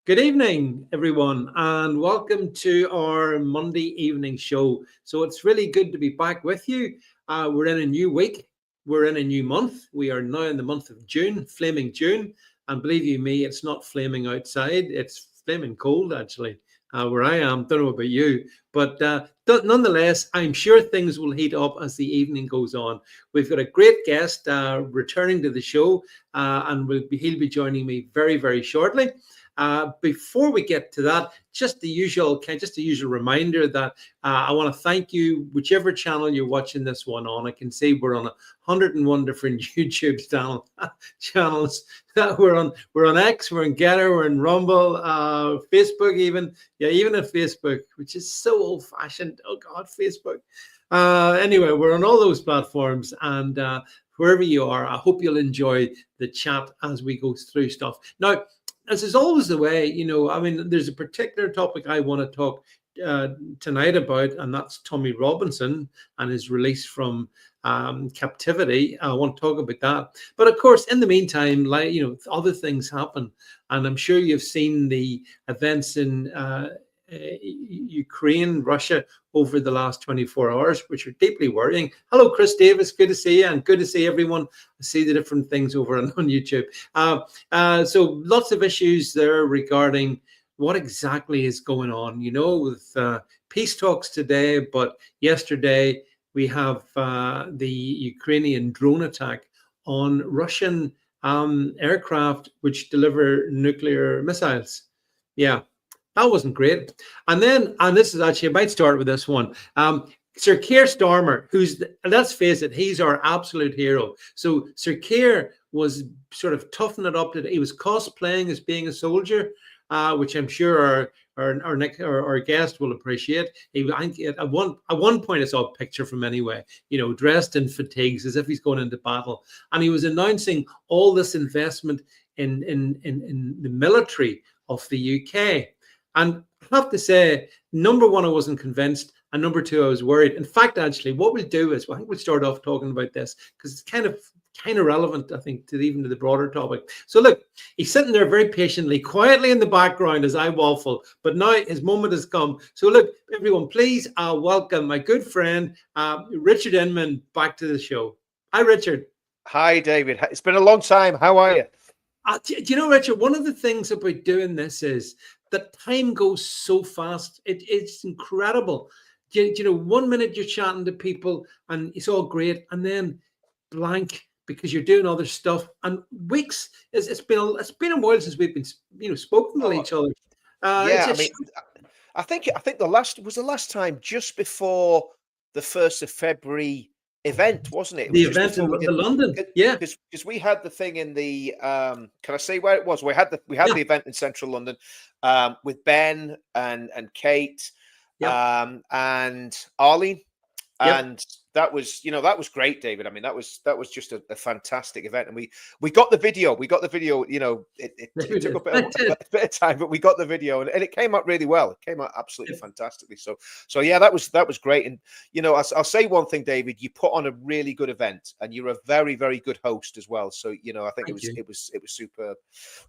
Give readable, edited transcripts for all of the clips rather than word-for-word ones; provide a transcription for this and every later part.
Good evening, everyone, and welcome to our Monday evening show. So it's really good to be back with you. We're in a new week. We're in a new month. We are now in the month of June, flaming June. And believe you me, it's not flaming outside. It's flaming cold, actually, where I am. Don't know about you. But nonetheless, I'm sure things will heat up as the evening goes on. We've got a great guest returning to the show, and he'll be joining me very, very shortly. Before we get to that, just the usual reminder that I want to thank you, whichever channel you're watching this one on. I can see we're on 101 different YouTube channels. We're on X, we're on Getter, we're in Rumble, Facebook, even at Facebook, which is so old-fashioned. Oh God, Facebook. Anyway, we're on all those platforms, and wherever you are, I hope you'll enjoy the chat as we go through stuff. Now, as is always the way, there's a particular topic I want to talk tonight about, and that's Tommy Robinson and his release from captivity. I want to talk about that. But of course, in the meantime, other things happen, and I'm sure you've seen the events in Ukraine, Russia over the last 24 hours, which are deeply worrying. Hello, Chris Davis. Good to see you, and good to see everyone. I see the different things over on YouTube. So lots of issues there regarding what exactly is going on, with peace talks today. But yesterday we have the Ukrainian drone attack on Russian aircraft which deliver nuclear missiles. Yeah. That wasn't great. And this is actually, I might start with this one. Sir Keir Starmer, let's face it, he's our absolute hero. So Sir Keir was sort of toughing it up. He was cosplaying as being a soldier, which I'm sure our guest will appreciate. At one point I saw a picture from anyway, dressed in fatigues as if he's going into battle. And he was announcing all this investment in the military of the UK. And I have to say, number one, I wasn't convinced. And number two, I was worried. In fact, actually, what we'll do is, I think we'll start off talking about this because it's kind of relevant, I think, even to the broader topic. So look, he's sitting there very patiently, quietly in the background as I waffle. But now his moment has come. So look, everyone, please welcome my good friend, Richard Inman, back to the show. Hi, Richard. Hi, David. It's been a long time. How are you? Do you know, Richard, one of the things about doing this is that time goes so fast. It's incredible. 1 minute you're chatting to people and it's all great, and then blank because you're doing other stuff. And weeks, it's been a while since we've been spoken to each other. I think the last time just before the 1st of February event, wasn't it? The event in London, yeah. Because we had the thing in the can I say where it was? We had the event in central London with Ben and Kate and Arlene. And that was great, David. I mean, that was just a fantastic event, and we got the video. It took a bit of time, but we got the video, and it came out really well. It came out absolutely fantastically. So yeah, that was great. And I'll say one thing, David. You put on a really good event, and you're a very, very good host as well. So I think it was superb.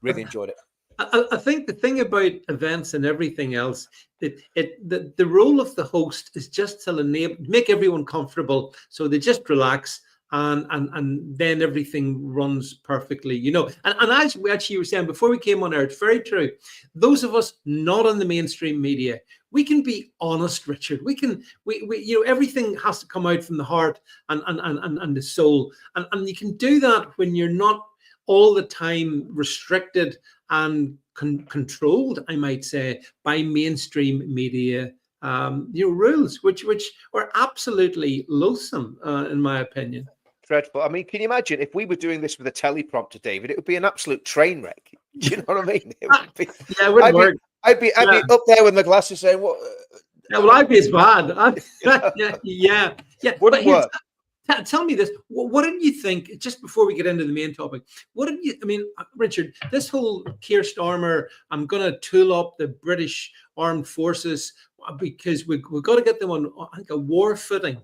Really enjoyed it. I think the thing about events and everything else, the role of the host is just to make everyone comfortable, so they just relax, and then everything runs perfectly, And as we actually were saying before we came on air, it's very true. Those of us not on the mainstream media, we can be honest, Richard. We everything has to come out from the heart and the soul, and you can do that when you're not all the time restricted and controlled, I might say, by mainstream media rules, which are absolutely loathsome, in my opinion. Dreadful. I mean, can you imagine if we were doing this with a teleprompter, David? It would be an absolute train wreck. Do you know what I mean? It would be, yeah, it wouldn't work. I'd be up there with my glasses saying, "What?" Yeah, well, I'd be as bad. Yeah. Wouldn't work. Tell me this. What did you think, just before we get into the main topic? Richard, this whole Keir Starmer, I'm going to tool up the British Armed Forces because we've got to get them on, I think, a war footing.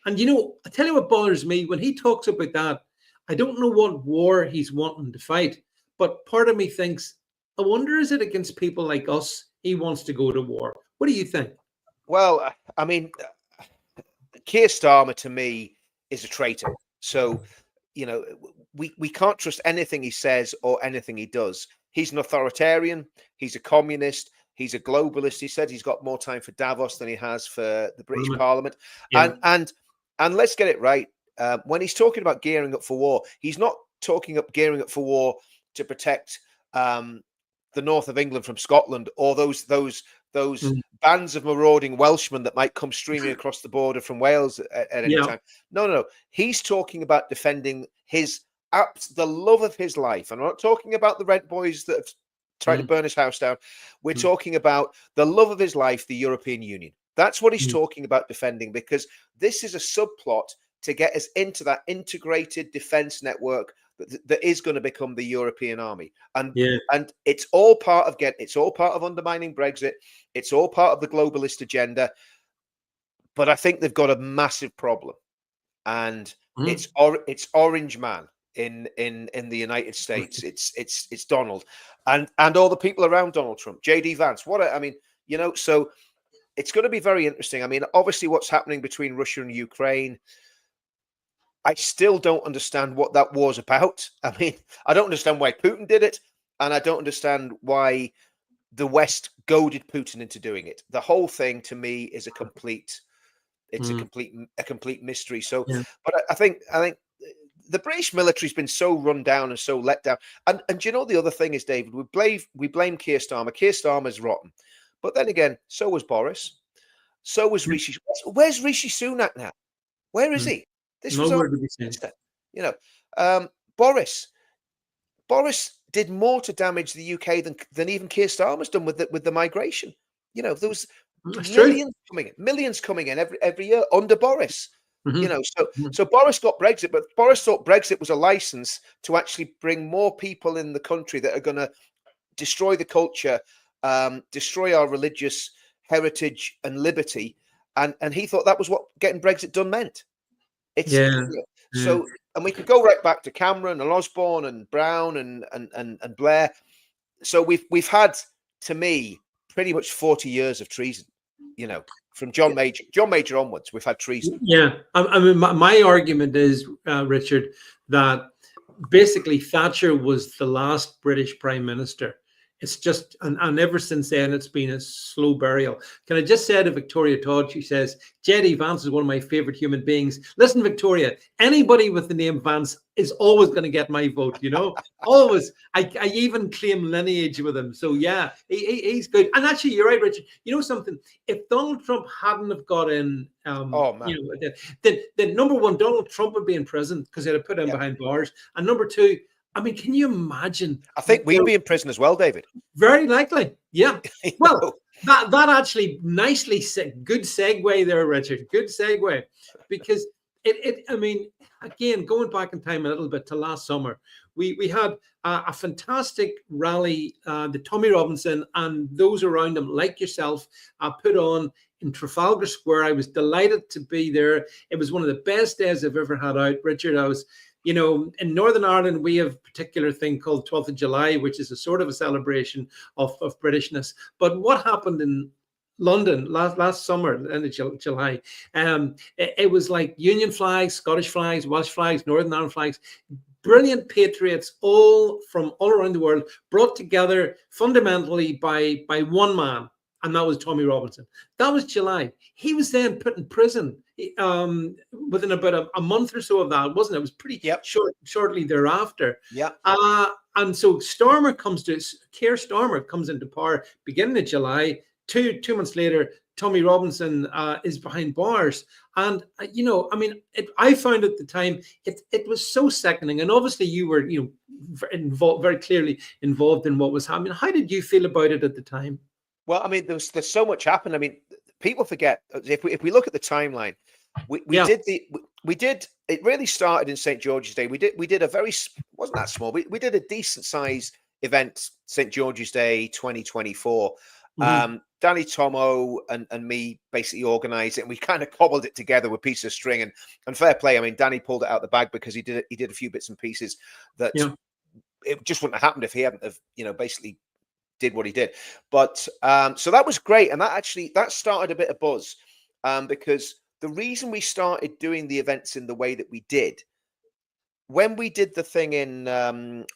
And, I tell you what bothers me when he talks about that. I don't know what war he's wanting to fight, but part of me thinks, I wonder, is it against people like us he wants to go to war? What do you think? Well, I mean, Keir Starmer to me is a traitor. So, we can't trust anything he says or anything he does. He's an authoritarian. He's a communist. He's a globalist. He said he's got more time for Davos than he has for the British Parliament. Yeah. And let's get it right. When he's talking about gearing up for war, he's not gearing up for war to protect the north of England from Scotland, or those bands of marauding Welshmen that might come streaming across the border from Wales at any time. No. He's talking about defending the love of his life. And I'm not talking about the Rent boys that have tried to burn his house down. We're talking about the love of his life, the European Union. That's what he's talking about defending, because this is a subplot to get us into that integrated defense network that is going to become the European army. And it's all part of undermining Brexit. It's all part of the globalist agenda. But I think they've got a massive problem. And it's Orange Man in the United States. It's Donald and all the people around Donald Trump, JD Vance. So it's going to be very interesting. I mean, obviously what's happening between Russia and Ukraine, I still don't understand what that war's about. I mean, I don't understand why Putin did it, and I don't understand why the West goaded Putin into doing it. The whole thing to me is a complete mystery. So, but I think the British military's been so run down and so let down. And you know, the other thing is, David, we blame Keir Starmer. Keir Starmer's rotten. But then again, so was Boris. So was Rishi. Where's Rishi Sunak now? Where is he? This was our minister. Boris did more to damage the UK than even Keir Starmer's done with the migration. There was millions coming in every year under Boris. So Boris got Brexit, but Boris thought Brexit was a license to actually bring more people in the country that are going to destroy the culture, destroy our religious heritage and liberty, and he thought that was what getting Brexit done meant. So, and we could go right back to Cameron and Osborne and Brown and Blair. So we've had, to me, pretty much 40 years of treason. From John Major onwards, we've had treason. Yeah, I mean, my argument is, Richard, that basically Thatcher was the last British Prime Minister. It's just, and ever since then, it's been a slow burial. Can I just say to Victoria Todd, she says, JD Vance is one of my favorite human beings. Listen, Victoria, anybody with the name Vance is always going to get my vote, always. I even claim lineage with him. So yeah, he's good. And actually, you're right, Richard. You know something? If Donald Trump hadn't have got in, then number one, Donald Trump would be in prison because they'd have put him behind bars. And number two, I mean, can you imagine? I think we'd be in prison as well, David. Very likely. Yeah. Well, that actually nicely said. Good segue there, Richard. Good segue. Because I mean, again, going back in time a little bit to last summer, we had a fantastic rally that Tommy Robinson and those around him, like yourself, put on in Trafalgar Square. I was delighted to be there. It was one of the best days I've ever had out, Richard. I was... in Northern Ireland, we have a particular thing called 12th of July, which is a sort of a celebration of Britishness. But what happened in London last summer, end of July, it was like Union flags, Scottish flags, Welsh flags, Northern Ireland flags, brilliant patriots all from all around the world, brought together fundamentally by one man, and that was Tommy Robinson. That was July. He was then put in prison within about a month or so of that, wasn't it? It was pretty shortly thereafter. Yeah. And so Keir Starmer comes into power beginning of July. Two months later, Tommy Robinson is behind bars. And, I mean, I found at the time, it was so sickening. And obviously you were, very clearly involved in what was happening. How did you feel about it at the time? Well, I mean, there's so much happened. I mean, people forget, if we look at the timeline, it really started in St. George's Day. We did a very, wasn't that small, we did a decent size event, St. George's Day 2024. Danny Tomo and me basically organized it, and we kind of cobbled it together with pieces of string, and fair play. I mean, Danny pulled it out the bag because he did a few bits and pieces that it just wouldn't have happened if he hadn't have, basically did what he did. But so that was great, and that started a bit of buzz, because the reason we started doing the events in the way that we did, when we did the thing in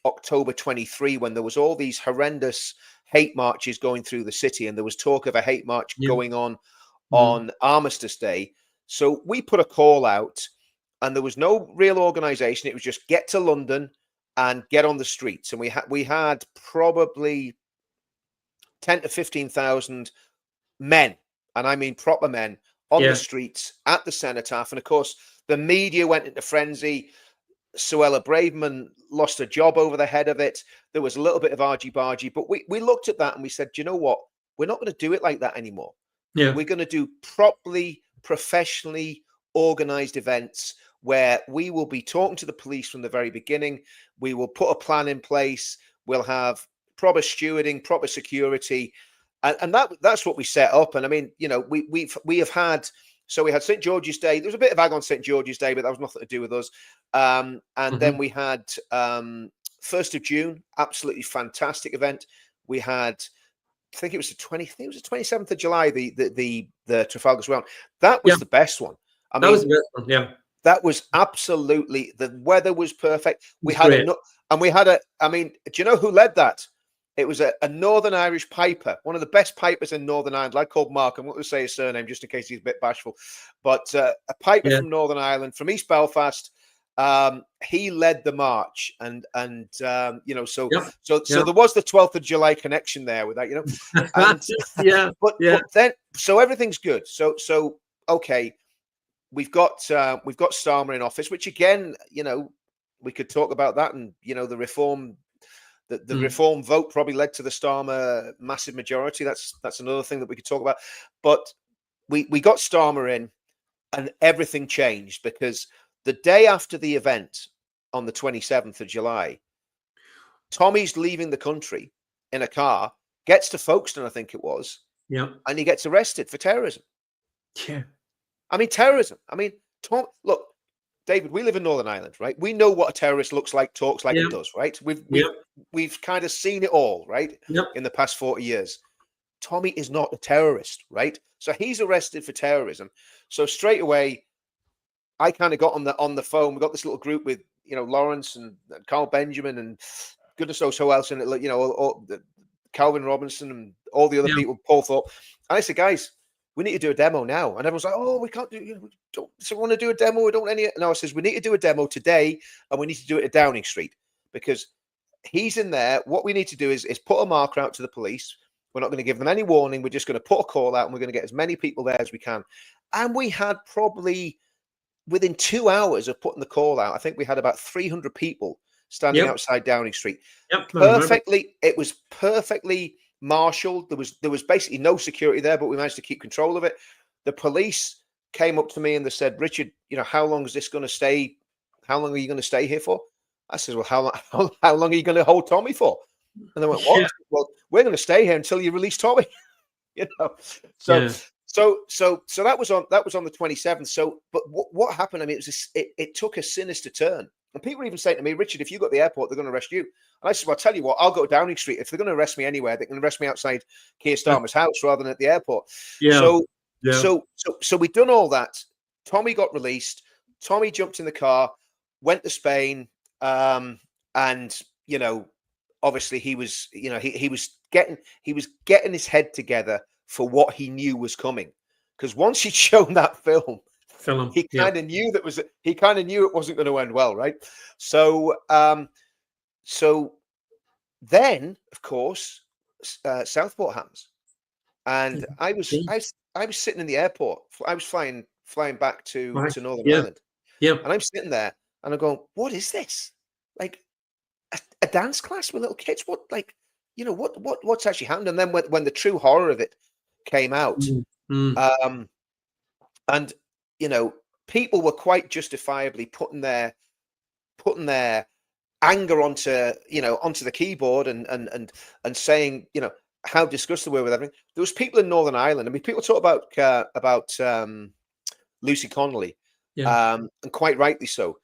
October 23, when there was all these horrendous hate marches going through the city, and there was talk of a hate march going on Armistice Day. So we put a call out, and there was no real organization. It was just get to London and get on the streets. And we had probably 10 to 15,000 men, and I mean proper men, on the streets at the cenotaph. And of course, the media went into frenzy. Suella Braverman lost a job over the head of it. There was a little bit of argy-bargy, but we looked at that and we said, do you know what? We're not going to do it like that anymore. We're going to do properly, professionally organized events where we will be talking to the police from the very beginning. We will put a plan in place. We'll have proper stewarding, proper security. And that's what we set up. And I mean, you know, we have had, so we had St. George's Day. There was a bit of ag on St. George's Day, but that was nothing to do with us. And then we had 1st of June, absolutely fantastic event. We had, I think it was the 27th of July, the Trafalgar's Round. That was the best one. I mean, that was the best one, yeah. That was absolutely, the weather was perfect. We had I mean, do you know who led that? It was a Northern Irish piper, one of the best pipers in Northern Ireland, like called Mark. I'm not going to say his surname just in case he's a bit bashful, but a piper from Northern Ireland, from East Belfast. He led the march, and you know, so there was the 12th of July connection there with that, you know. And, but then, so everything's good. So okay, we've got Starmer in office, which again, you know, we could talk about that, and you know, the reform. The reform vote probably led to the Starmer massive majority. That's another thing that we could talk about. But we got Starmer in, and everything changed, because the day after the event on the 27th of July, Tommy's leaving the country in a car, gets to Folkestone, I think it was, and he gets arrested for terrorism. Yeah. I mean, terrorism. I mean, look, David, we live in Northern Ireland, right? We know what a terrorist looks like, talks like, it does, right? We've kind of seen it all, right? In the past 40 years. Tommy is not a terrorist, right? So he's arrested for terrorism. So straight away, I kind of got on the phone. We got this little group with, you know, Lawrence and Carl Benjamin and goodness knows who else in it, you know, Calvin Robinson and all the other people, Paul Thorpe. And I said, guys, we need to do a demo now. And everyone's like, oh, we can't do, you know, we don't, so we want to do a demo. We don't any. No, I says, we need to do a demo today, and we need to do it at Downing Street, because he's in there. What we need to do is put a marker out to the police. We're not going to give them any warning. We're just going to put a call out, and we're going to get as many people there as we can. And we had probably, within 2 hours of putting the call out, I think we had about 300 people standing outside Downing Street. Perfectly. It was perfectly marshaled. There was basically no security there, but we managed to keep control of it. The police came up to me and they said, Richard, you know, how long is this going to stay? How long are you going to stay here for? I said, well, how long are you going to hold Tommy for? And they went, what? Well, we're going to stay here until you release Tommy. You know, so that was on the 27th. So, but what happened? I mean, it took a sinister turn. And people were even saying to me, Richard, if you go to the airport, they're going to arrest you. And I said, well, I'll tell you what, I'll go to Downing Street. If they're going to arrest me anywhere, they can arrest me outside Keir Starmer's house rather than at the airport. So we'd done all that. Tommy got released. Tommy jumped in the car, went to Spain, and you know, obviously he was getting his head together for what he knew was coming. Because once he'd shown that film, he kind of knew it wasn't going to end well, right? So then, of course, Southport happens, and I was sitting in the airport. I was flying back to Northern Ireland, and I'm sitting there, and I'm going, "What is this? Like a dance class with little kids? What, like, you know, what's actually happened?" And then when the true horror of it came out, and you know, people were quite justifiably putting their anger onto the keyboard and saying, you know, how disgusted we were with everything. There was people in Northern Ireland. I mean, people talk about Lucy Connolly, and quite rightly so.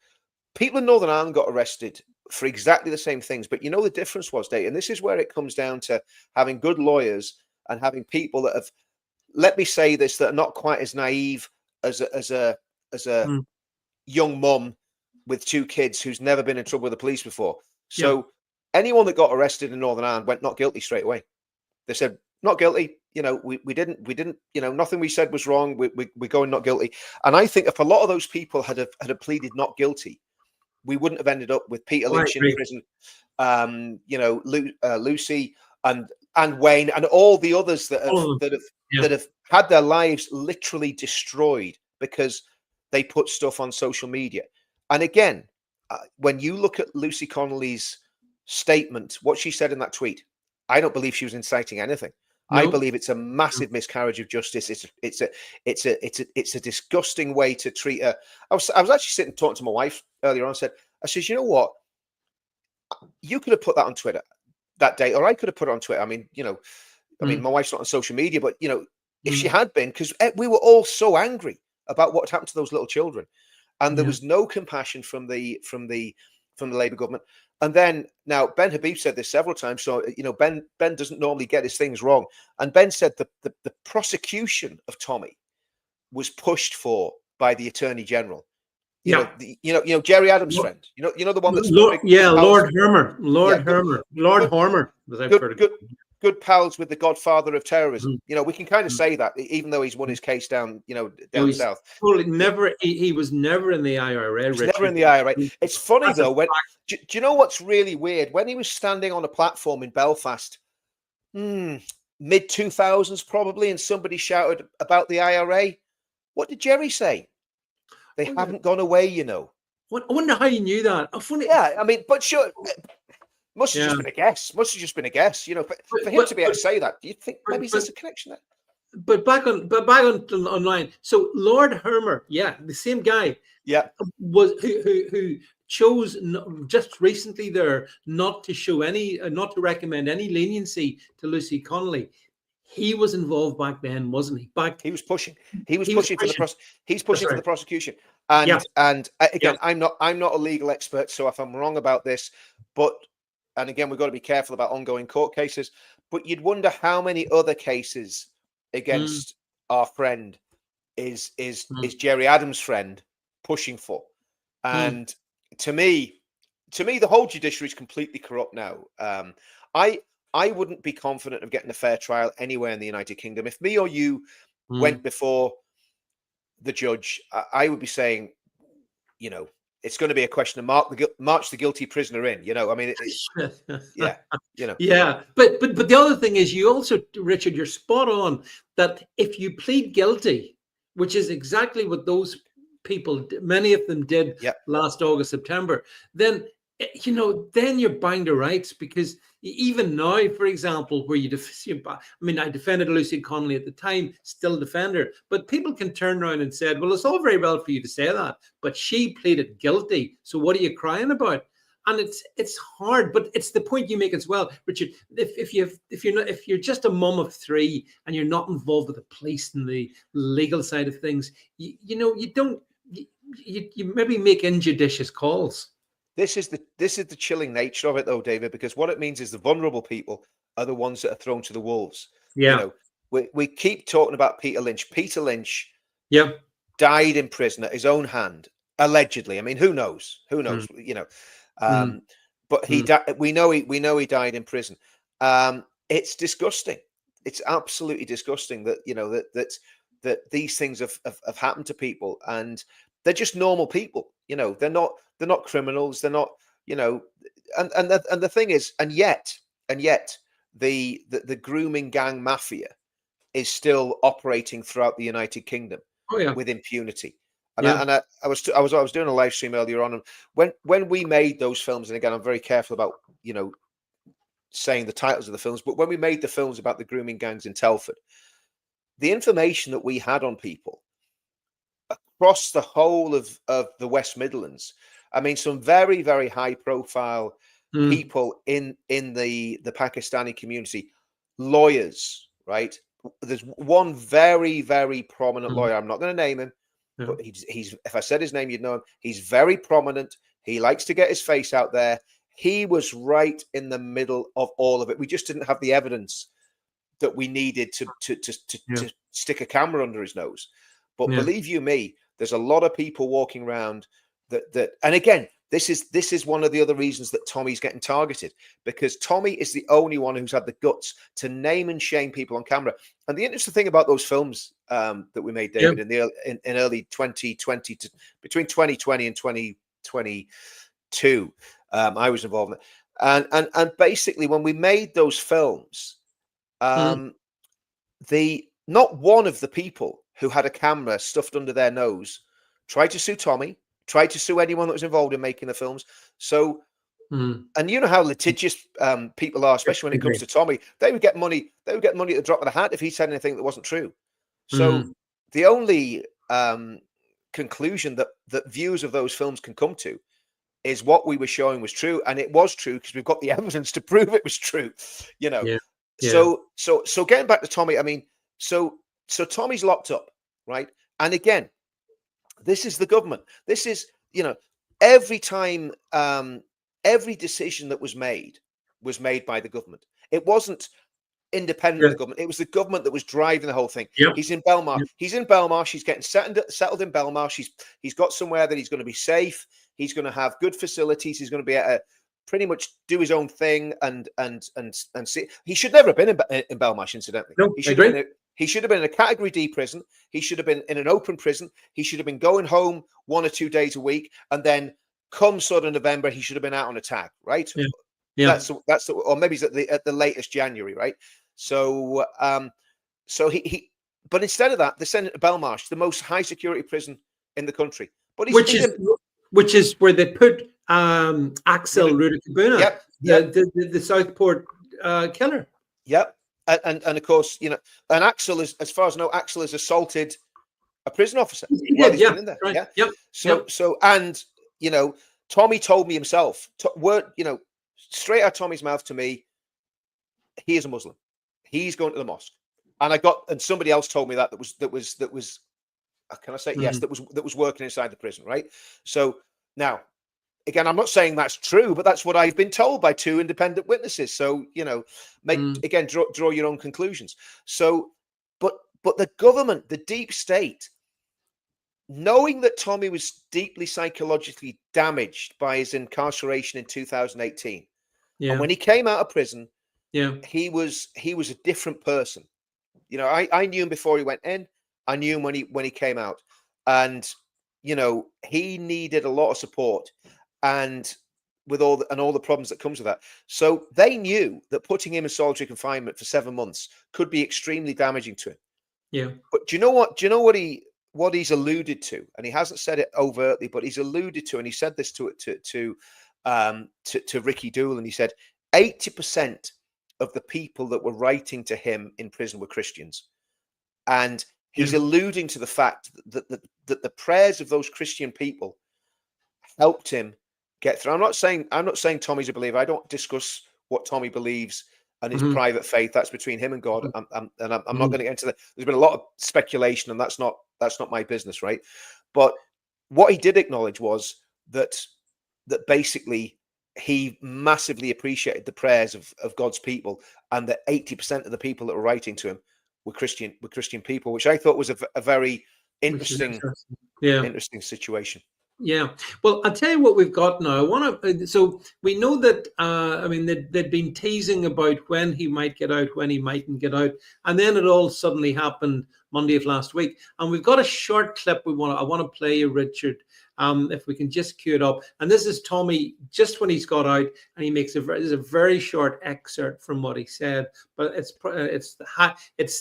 People in Northern Ireland got arrested for exactly the same things. But the difference was, Dave, and this is where it comes down to having good lawyers and having people that have, let me say this, that are not quite as naive as a young mum with 2 kids who's never been in trouble with the police before. So anyone that got arrested in Northern Ireland went not guilty straight away. They said not guilty. We didn't. Nothing we said was wrong. We're going not guilty. And I think if a lot of those people had pleaded not guilty, we wouldn't have ended up with Peter Lynch in prison. Lucy and Wayne and all the others that have had their lives literally destroyed because they put stuff on social media. And again, when you look at Lucy Connolly's statement, what she said in that tweet, I don't believe she was inciting anything. No. I believe it's a massive miscarriage of justice. It's a disgusting way to treat her. I was actually sitting talking to my wife earlier on. I said, you know what? You could have put that on Twitter that day, or I could have put it on Twitter. I mean, my wife's not on social media, but if she had been, because we were all so angry about what happened to those little children, and there was no compassion from the Labour government. And then now Ben Habib said this several times. So Ben doesn't normally get his things wrong, and Ben said that the prosecution of Tommy was pushed for by the Attorney General. Jerry Adams' friend. You know the one that's Lord Harmer. Good pals with the Godfather of terrorism. We can kind of say that, even though he's won his case down south. Never. He was never in the IRA. Never in the IRA. It's funny though. Do you know what's really weird? When he was standing on a platform in Belfast, mid 2000s probably, and somebody shouted about the IRA, what did Jerry say? They haven't gone away, I wonder how you knew that. Yeah, I mean, but sure. Must have just been a guess. For him to be able to say that, do you think maybe there's a connection there? But back online. So Lord Hermer, the same guy, was who chose just recently there not to recommend any leniency to Lucy Connolly. He was involved back then, wasn't he? He was pushing. He's pushing for the prosecution. And again, I'm not a legal expert, so if I'm wrong about this, and again, we've got to be careful about ongoing court cases, but you'd wonder how many other cases against our friend is Jerry Adams' friend pushing for. And to me, the whole judiciary is completely corrupt now. I wouldn't be confident of getting a fair trial anywhere in the United Kingdom. If me or you went before the judge, I would be saying, it's going to be a question of march the guilty prisoner in. I mean, Yeah. But the other thing is, you also, Richard, you're spot on that if you plead guilty, which is exactly what those people, many of them did last August, September, then you're bound to rights, because even now, for example, where I defended Lucy Connolly at the time, still defend her, but people can turn around and say, well, it's all very well for you to say that, but she pleaded guilty, so what are you crying about? And it's hard, but it's the point you make as well, Richard. If you're just a mum of 3 and you're not involved with the police and the legal side of things, you maybe make injudicious calls. This is the chilling nature of it, though, David, because what it means is the vulnerable people are the ones that are thrown to the wolves. Yeah. We keep talking about Peter Lynch. Peter Lynch died in prison at his own hand, allegedly. I mean, who knows? But he died. We know he died in prison. It's disgusting. It's absolutely disgusting that that these things have happened to people, and they're just normal people. They're not criminals. They're not, and the thing is, and yet the grooming gang mafia is still operating throughout the United Kingdom with impunity. And I was doing a live stream earlier on, and when we made those films, and again, I'm very careful about saying the titles of the films, but when we made the films about the grooming gangs in Telford, the information that we had on people across the whole of the West Midlands, I mean, some very, very high profile people in the Pakistani community, lawyers, right? There's one very, very prominent lawyer. I'm not going to name him, but he's if I said his name, you'd know him. He's very prominent. He likes to get his face out there. he was right in the middle of all of it. We just didn't have the evidence that we needed to stick a camera under his nose. But believe you me, there's a lot of people walking around that and again, this is one of the other reasons that Tommy's getting targeted, because Tommy is the only one who's had the guts to name and shame people on camera. And the interesting thing about those films that we made, David, in early 2020 to between 2020 and 2022, I was involved in it. And basically when we made those films, not one of the people who had a camera stuffed under their nose tried to sue Tommy, tried to sue anyone that was involved in making the films. So, and you know how litigious people are, especially when it comes to Tommy. They would get money. They would get money at the drop of the hat if he said anything that wasn't true. So, the only conclusion that viewers of those films can come to is what we were showing was true, and it was true because we've got the evidence to prove it was true. You know. So getting back to Tommy, I mean, so Tommy's locked up, right? And again, this is the government. This is, you know, every time, every decision that was made by the government. It wasn't independent of the government. It was the government that was driving the whole thing. He's in Belmarsh. He's in Belmarsh. He's getting settled in Belmarsh. He's got somewhere that he's going to be safe. He's going to have good facilities. He's going to be able to pretty much do his own thing and see. He should never have been in Belmarsh, incidentally. No, He should have been in a Category D prison. He should have been in an open prison. He should have been going home 1 or 2 days a week, and then come sort of November, he should have been out on a tag, right? That's or maybe it's at the latest January, right? So but instead of that, they sent him to Belmarsh, the most high security prison in the country. But which is where they put Axel Rudakabuna, the Southport killer. Yep. And of course, you know, and Axel is, as far as I know, Axel has assaulted a prison officer while he's been in there. Right. So, and you know, Tommy told me himself, you know, straight out Tommy's mouth to me, he is a Muslim. He's going to the mosque, and somebody else told me that was. Can I say yes? That was working inside the prison, right? So now, again, I'm not saying that's true, but that's what I've been told by 2 independent witnesses. So, you know, again, draw your own conclusions. So, but the government, the deep state, knowing that Tommy was deeply psychologically damaged by his incarceration in 2018, and when he came out of prison, he was a different person. You know, I knew him before he went in. I knew him when he came out, and you know, he needed a lot of support. And with all the problems that comes with that. So they knew that putting him in solitary confinement for 7 months could be extremely damaging to him. Yeah. But do you know what he's alluded to? And he hasn't said it overtly, but he's alluded to, and he said this to Ricky Dool, and he said 80% of the people that were writing to him in prison were Christians. And he's alluding to the fact that the prayers of those Christian people helped him get through. I'm not saying Tommy's a believer. I don't discuss what Tommy believes and his private faith. That's between him and God. I'm not going to get into that. There's been a lot of speculation, and that's not my business, right? But what he did acknowledge was that basically he massively appreciated the prayers of God's people, and that 80% of the people that were writing to him were Christian people, which I thought was a very interesting situation. Yeah. Well, I'll tell you what we've got now. So we know that, I mean, they'd been teasing about when he might get out, when he mightn't get out. And then it all suddenly happened Monday of last week. And we've got a short clip I want to play you, Richard, if we can just cue it up. And this is Tommy just when he's got out, and he makes a very short excerpt from what he said. But it's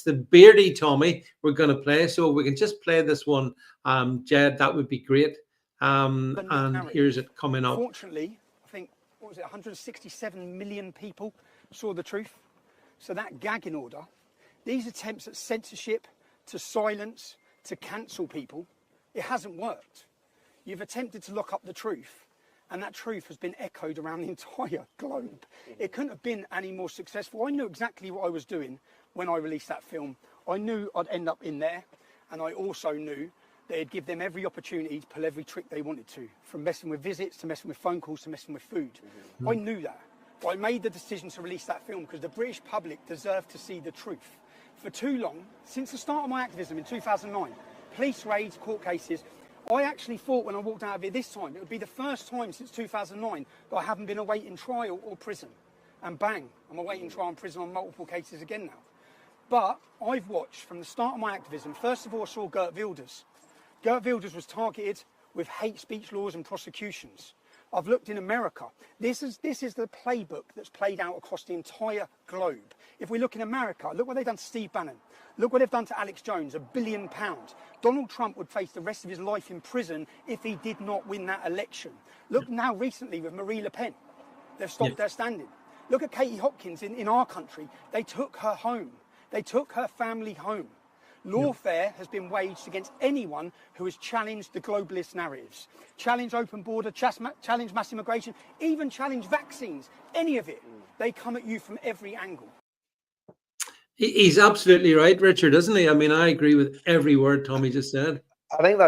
the beardy Tommy we're going to play. So if we can just play this one, Jed, that would be great. And here's it coming up. Fortunately, I think, 167 million people saw the truth. So that gagging order, these attempts at censorship, to silence, to cancel people, it hasn't worked. You've attempted to lock up the truth, and that truth has been echoed around the entire globe. It couldn't have been any more successful. I knew exactly what I was doing when I released that film. I knew I'd end up in there, and I also knew they'd give them every opportunity to pull every trick they wanted to, from messing with visits to messing with phone calls to messing with food. I knew that. But I made the decision to release that film because the British public deserved to see the truth. For too long, since the start of my activism in 2009, police raids, court cases, I actually thought when I walked out of here this time, it would be the first time since 2009 that I haven't been awaiting trial or prison. And bang, I'm awaiting trial and prison on multiple cases again now. But I've watched from the start of my activism, first of all, I saw Geert Wilders. Geert Wilders was targeted with hate speech laws and prosecutions. I've looked in America. This is the playbook that's played out across the entire globe. If we look in America, look what they've done to Steve Bannon. Look what they've done to Alex Jones, £1 billion. Donald Trump would face the rest of his life in prison if he did not win that election. Look now recently with Marie Le Pen. They've stopped their standing. Look at Katie Hopkins in our country. They took her home. They took her family home. Lawfare has been waged against anyone who has challenged the globalist narratives, challenged open border, challenged mass immigration, even challenged vaccines, any of it. They come at you from every angle. He's absolutely right, Richard, isn't he? I mean, I agree with every word Tommy just said. I think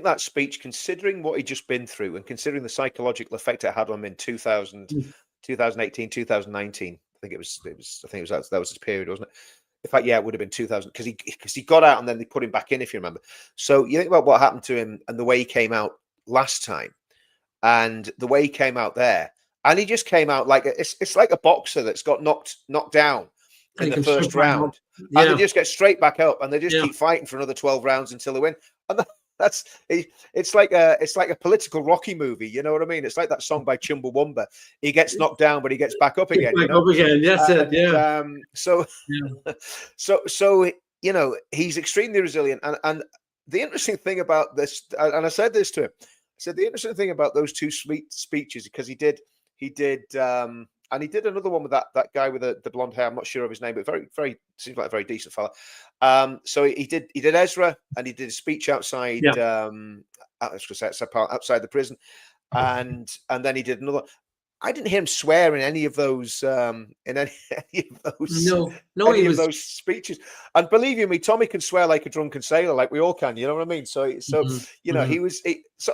that speech, considering what he'd just been through and considering the psychological effect it had on him in 2018, 2019, that was his period, wasn't it? In fact, yeah, it would have been 2000 because he got out and then they put him back in, if you remember. So you think about what happened to him and the way he came out last time, and the way he came out there, and he just came out like it's like a boxer that's got knocked down in the first round, and they just get straight back up and they just keep fighting for another 12 rounds until they win. And it's like a political Rocky movie, you know what I mean? It's like that song by Chumbawamba. He gets knocked down, but he gets back up again. That's it. Yeah. So you know, he's extremely resilient. And the interesting thing about this, and I said this to him, I said the interesting thing about those two speeches, because he did, and he did another one with that guy with the blonde hair. I'm not sure of his name, but very seems like a very decent fella. So he did Ezra, and he did a speech outside outside the prison, and then he did another. I didn't hear him swear in any of those those speeches. And believe you me, Tommy can swear like a drunken sailor, like we all can. You know what I mean? So you know,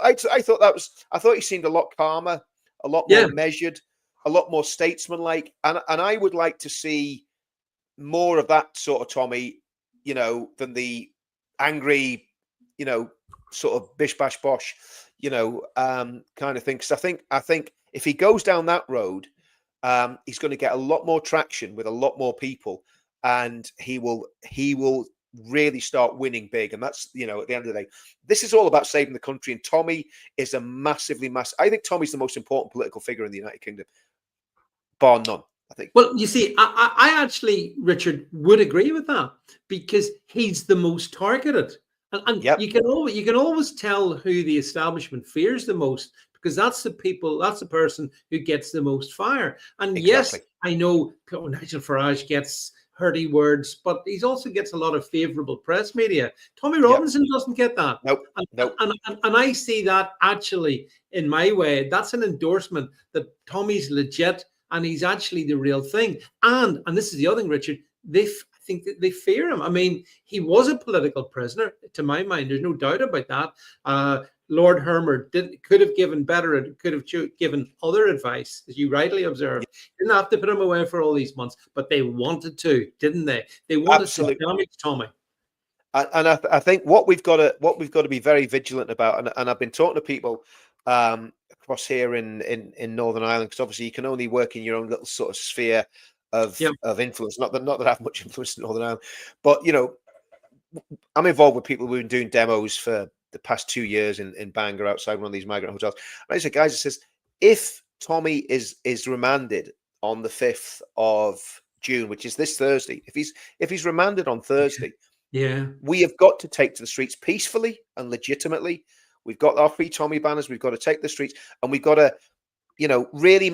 I thought he seemed a lot calmer, a lot more measured, a lot more statesman-like, and I would like to see more of that sort of Tommy, you know, than the angry, you know, sort of bish bash bosh, you know, kind of thing. Because I think if he goes down that road, he's going to get a lot more traction with a lot more people, and he will really start winning big. And that's, you know, at the end of the day, this is all about saving the country. And Tommy is a massive. I think Tommy's the most important political figure in the United Kingdom, bar none. I think. Well, you see, I actually, Richard, would agree with that, because he's the most targeted, and you can always tell who the establishment fears the most, because that's the person who gets the most fire. And yes, I know Nigel Farage gets hurty words, but he also gets a lot of favorable press media. Tommy Robinson doesn't get that. Nope. And I see that actually in my way. That's an endorsement that Tommy's legit. And he's actually the real thing. And this is the other thing, Richard, I think that they fear him. I mean, he was a political prisoner, to my mind. There's no doubt about that. Lord Hermer could have given given other advice, as you rightly observed. Didn't have to put him away for all these months, but they wanted to, didn't they? They wanted to damage Tommy. And I think what we've got to be very vigilant about, and I've been talking to people across here in Northern Ireland, because obviously you can only work in your own little sort of sphere of influence. Not that I have much influence in Northern Ireland, but you know, I'm involved with people who've been doing demos for the past 2 years in Bangor outside one of these migrant hotels. And I said, guys, it says if Tommy is remanded on the 5th of June, which is this Thursday, if he's remanded on Thursday, we have got to take to the streets peacefully and legitimately. We've got our Free Tommy banners. We've got to take the streets, and we've got to, you know, really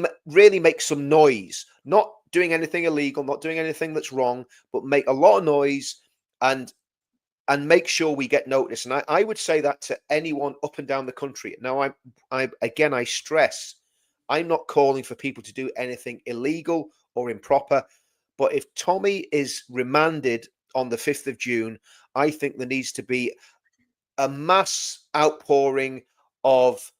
make some noise. Not doing anything illegal, not doing anything that's wrong, but make a lot of noise and make sure we get noticed. And I would say that to anyone up and down the country. Now, I stress, I'm not calling for people to do anything illegal or improper, but if Tommy is remanded on the 5th of June, I think there needs to be a mass outpouring of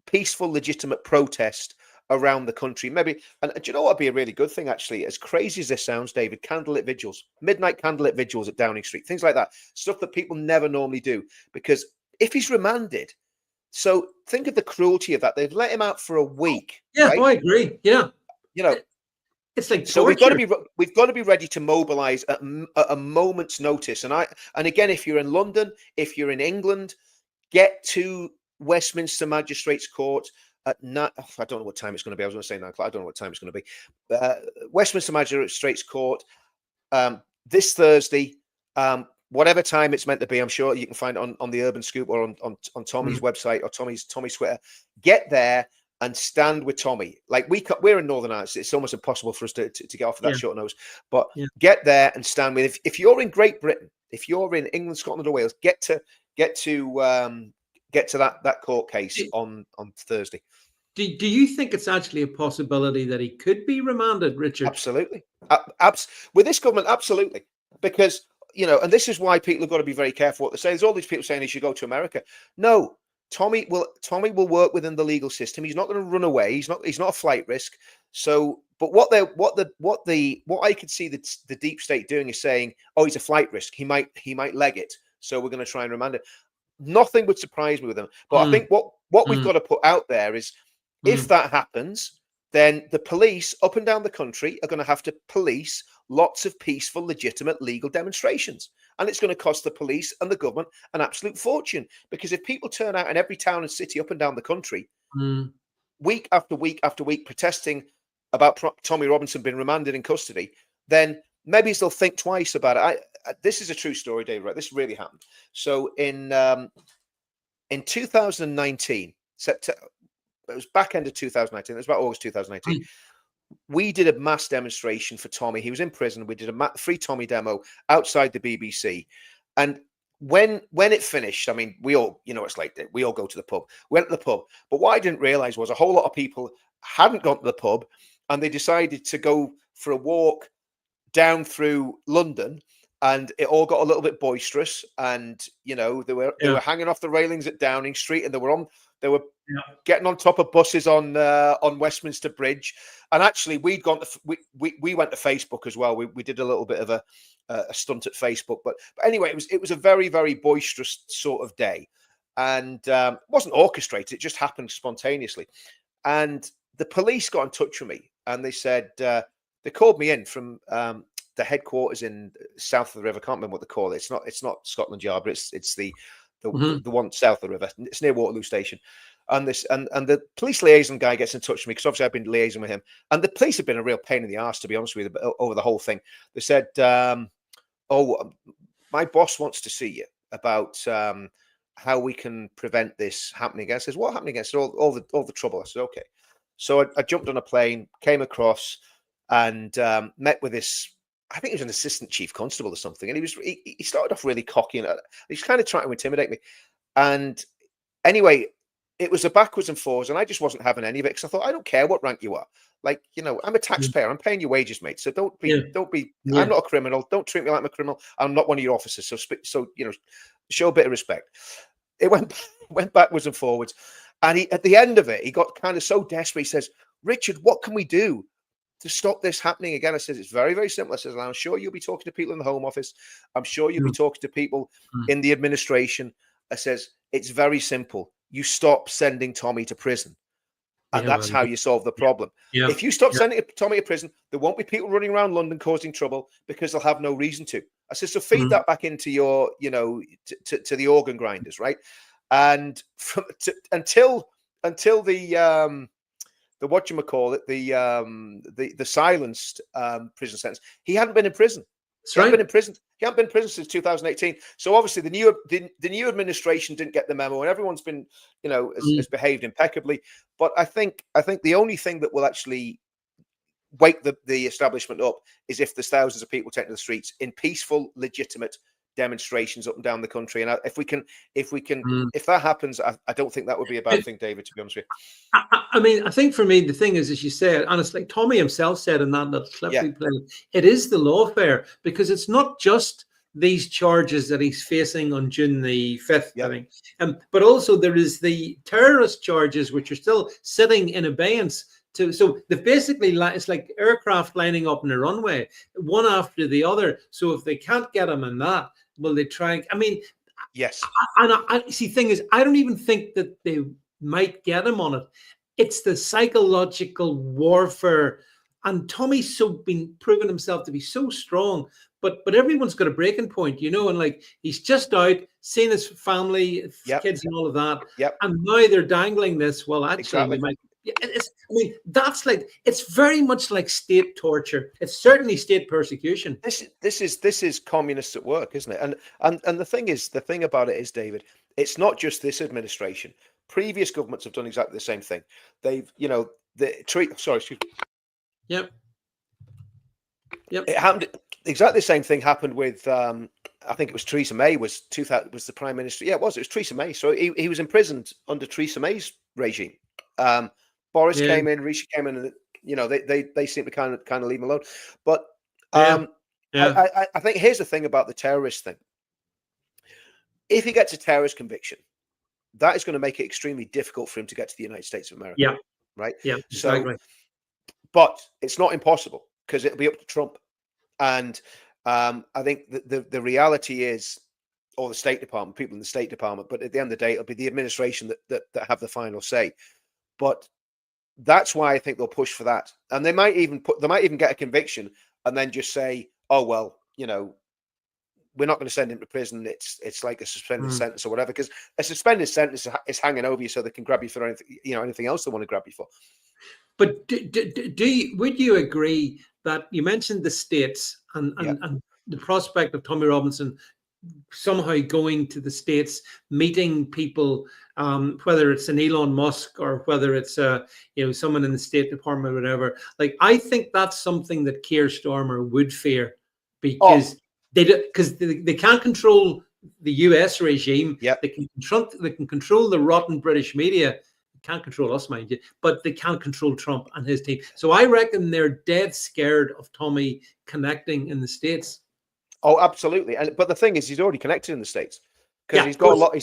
peaceful, legitimate protest around the country. Maybe, and do you know what would be a really good thing, actually? As crazy as this sounds, David, candlelit vigils, midnight candlelit vigils at Downing Street, things like that, stuff that people never normally do. Because if he's remanded, so think of the cruelty of that. They've let him out for a week. Yeah, right? I agree. Yeah, you know, it's like so torture. we've got to be ready to mobilise at a moment's notice. And again, if you're in London, if you're in England, get to Westminster Magistrates Court at night. I don't know what time it's going to be. I was going to say 9 o'clock. I don't know what time it's going to be. Westminster Magistrates Court this Thursday, whatever time it's meant to be. I'm sure you can find it on the Urban Scoop or on Tommy's website or Tommy's Twitter. Get there and stand with Tommy. Like we're in Northern Ireland. It's almost impossible for us to get off of that short nose. But get there and stand with. If you're in Great Britain, if you're in England, Scotland, or Wales, get to that court case on Thursday. Do you think it's actually a possibility that he could be remanded, Richard? Absolutely. With this government, absolutely. Because, and this is why people have got to be very careful what they say. There's all these people saying he should go to America. No, Tommy will work within the legal system. He's not going to run away. He's not a flight risk. So, but what I could see the deep state doing is saying, oh, he's a flight risk. He might leg it. So we're going to try and remand it. Nothing would surprise me with him. But I think what we've got to put out there is, if that happens, then the police up and down the country are going to have to police lots of peaceful, legitimate, legal demonstrations. And it's going to cost the police and the government an absolute fortune. Because if people turn out in every town and city up and down the country, week after week after week, protesting about Tommy Robinson being remanded in custody, then maybe they'll think twice about it. This is a true story, David, right? This really happened. So in 2019, September, it was back end of 2019. It was about August 2019. We did a mass demonstration for Tommy. He was in prison. We did a free Tommy demo outside the BBC. And when it finished, I mean, we all, it's like we all go to the pub. We went to the pub. But what I didn't realize was a whole lot of people hadn't gone to the pub, and they decided to go for a walk down through London. And it all got a little bit boisterous. And, they were hanging off the railings at Downing Street, and they were getting on top of buses on Westminster Bridge. And actually, we went to Facebook as well. We did a little bit of a stunt at Facebook, but anyway, it was a very, very boisterous sort of day, and it wasn't orchestrated. It just happened spontaneously. And the police got in touch with me, and they said they called me in from the headquarters in south of the river. I can't remember what they call it. It's not Scotland Yard, but it's the one south of the river. It's near Waterloo Station. And the police liaison guy gets in touch with me, because obviously I've been liaising with him. And the police have been a real pain in the arse, to be honest with you, over the whole thing. They said, "Oh, my boss wants to see you about how we can prevent this happening again." I says, "What happening again?" I said, all the trouble. I said, "Okay." So I jumped on a plane, came across, and met with this. I think he was an assistant chief constable or something. And he started off really cocky, and he's kind of trying to intimidate me. And anyway, it was a backwards and forwards, and I just wasn't having any of it, because I thought, I don't care what rank you are. Like, I'm a taxpayer. I'm paying your wages, mate. So don't be. I'm not a criminal. Don't treat me like I'm a criminal. I'm not one of your officers. So show a bit of respect. It went backwards and forwards, and at the end of it, he got kind of so desperate. He says, "Richard, what can we do to stop this happening again?" I says, "It's very, very simple." I says, "I'm sure you'll be talking to people in the Home Office. I'm sure you'll be talking to people in the administration." I says, "It's very simple. You stop sending Tommy to prison. And that's how you solve the problem. If you stop sending Tommy to prison, there won't be people running around London causing trouble, because they'll have no reason to." I said, "So feed that back into your, to the organ grinders, right?" And until the whatchamacallit, the silenced prison sentence, he hadn't been in prison. He hadn't been in prison. He hadn't been in prison since 2018. So obviously the new administration didn't get the memo, and everyone's been, has behaved impeccably. But I think the only thing that will actually wake the establishment up is if there's thousands of people taking to the streets in peaceful, legitimate demonstrations up and down the country. And if that happens, I don't think that would be a bad thing, David, to be honest with you. I mean, I think for me, the thing is, as you said, and it's like Tommy himself said in that clip we played, it is the lawfare, because it's not just these charges that he's facing on June the 5th, I Yep. think. But also there is the terrorist charges, which are still sitting in abeyance. So they basically, it's like aircraft lining up in a runway, one after the other. So if they can't get him in that, will they try? I mean, Yes. and I see, thing is, I don't even think that they might get him on it. It's the psychological warfare. And Tommy's been proven himself to be so strong, but everyone's got a breaking point, you know, and like he's just out, seeing his family, his Yep. kids, and all of that. Yep. And now they're dangling this. Well, actually, Exactly. we might. It's, I mean, that's like, it's very much like state torture. It's certainly state persecution. This is communists at work, isn't it? And the thing about it is, David, it's not just this administration. Previous governments have done exactly the same thing. They've, excuse me. Yep. It happened exactly the same thing happened with I think it was Theresa May was the prime minister. Yeah, it was Theresa May. So he was imprisoned under Theresa May's regime. Boris came in, Rishi came in, and they seem to kind of leave him alone. But I think here's the thing about the terrorist thing. If he gets a terrorist conviction, that is going to make it extremely difficult for him to get to the United States of America. Yeah. Right. Yeah. So, exactly. But it's not impossible because it'll be up to Trump. And I think the reality is, or the State Department, people in the State Department, but at the end of the day, it'll be the administration that have the final say. But that's why I think they'll push for that. And they might even get a conviction and then just say, oh, well, we're not going to send him to prison. It's like a suspended sentence or whatever, because a suspended sentence is hanging over you so they can grab you for anything else they want to grab you for. But would you agree that you mentioned the States and the prospect of Tommy Robinson somehow going to the States, meeting people, whether it's an Elon Musk or whether it's someone in the State Department or whatever? Like, I think that's something that Keir Starmer would fear, because they can't control the US regime. Yep. They can control the rotten British media. Can't control us, mind you, but they can't control Trump and his team. So I reckon they're dead scared of Tommy connecting in the States. Oh, absolutely. But the thing is, he's already connected in the States because he's got a lot.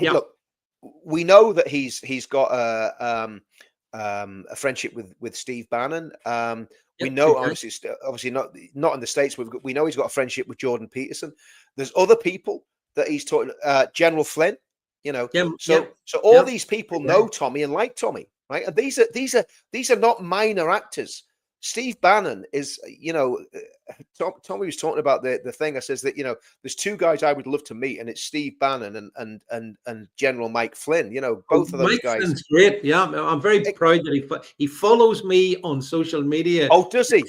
Look, we know that he's got a friendship with Steve Bannon. We know obviously not in the States. We know he's got a friendship with Jordan Peterson. There's other people that he's talking. General Flynn. So all these people know Tommy and like Tommy, right? And these are not minor actors. Steve Bannon is, Tommy was talking about the thing. I says that there's two guys I would love to meet, and it's Steve Bannon and General Mike Flynn. Both of those guys. Mike Flynn's great. Yeah, I'm very proud that he follows me on social media. Oh, does he?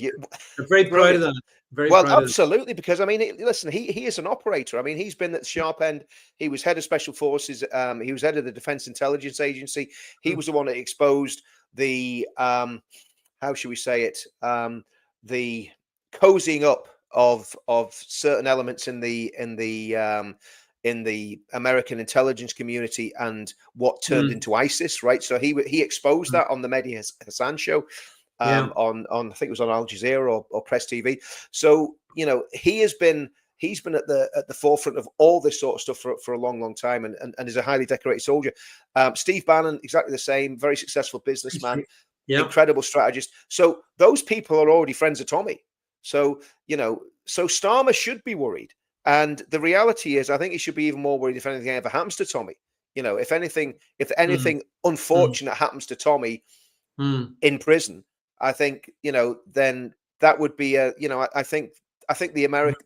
I'm very proud of that. Well, absolutely, because I mean, listen, he is an operator. I mean, he's been at the sharp end. He was head of special forces. He was head of the Defense Intelligence Agency. He was the one that exposed the how should we say it? The cozying up of certain elements in the American intelligence community and what turned into ISIS, right? So he exposed that on the Mehdi Hassan show. On I think it was on Al Jazeera or Press TV. So he's been at the forefront of all this sort of stuff for a long time, and is a highly decorated soldier. Steve Bannon, exactly the same, very successful businessman, incredible strategist. So those people are already friends of Tommy. So so Starmer should be worried, and the reality is, I think he should be even more worried if anything ever happens to Tommy. If anything unfortunate happens to Tommy in prison, I think, then that would be I think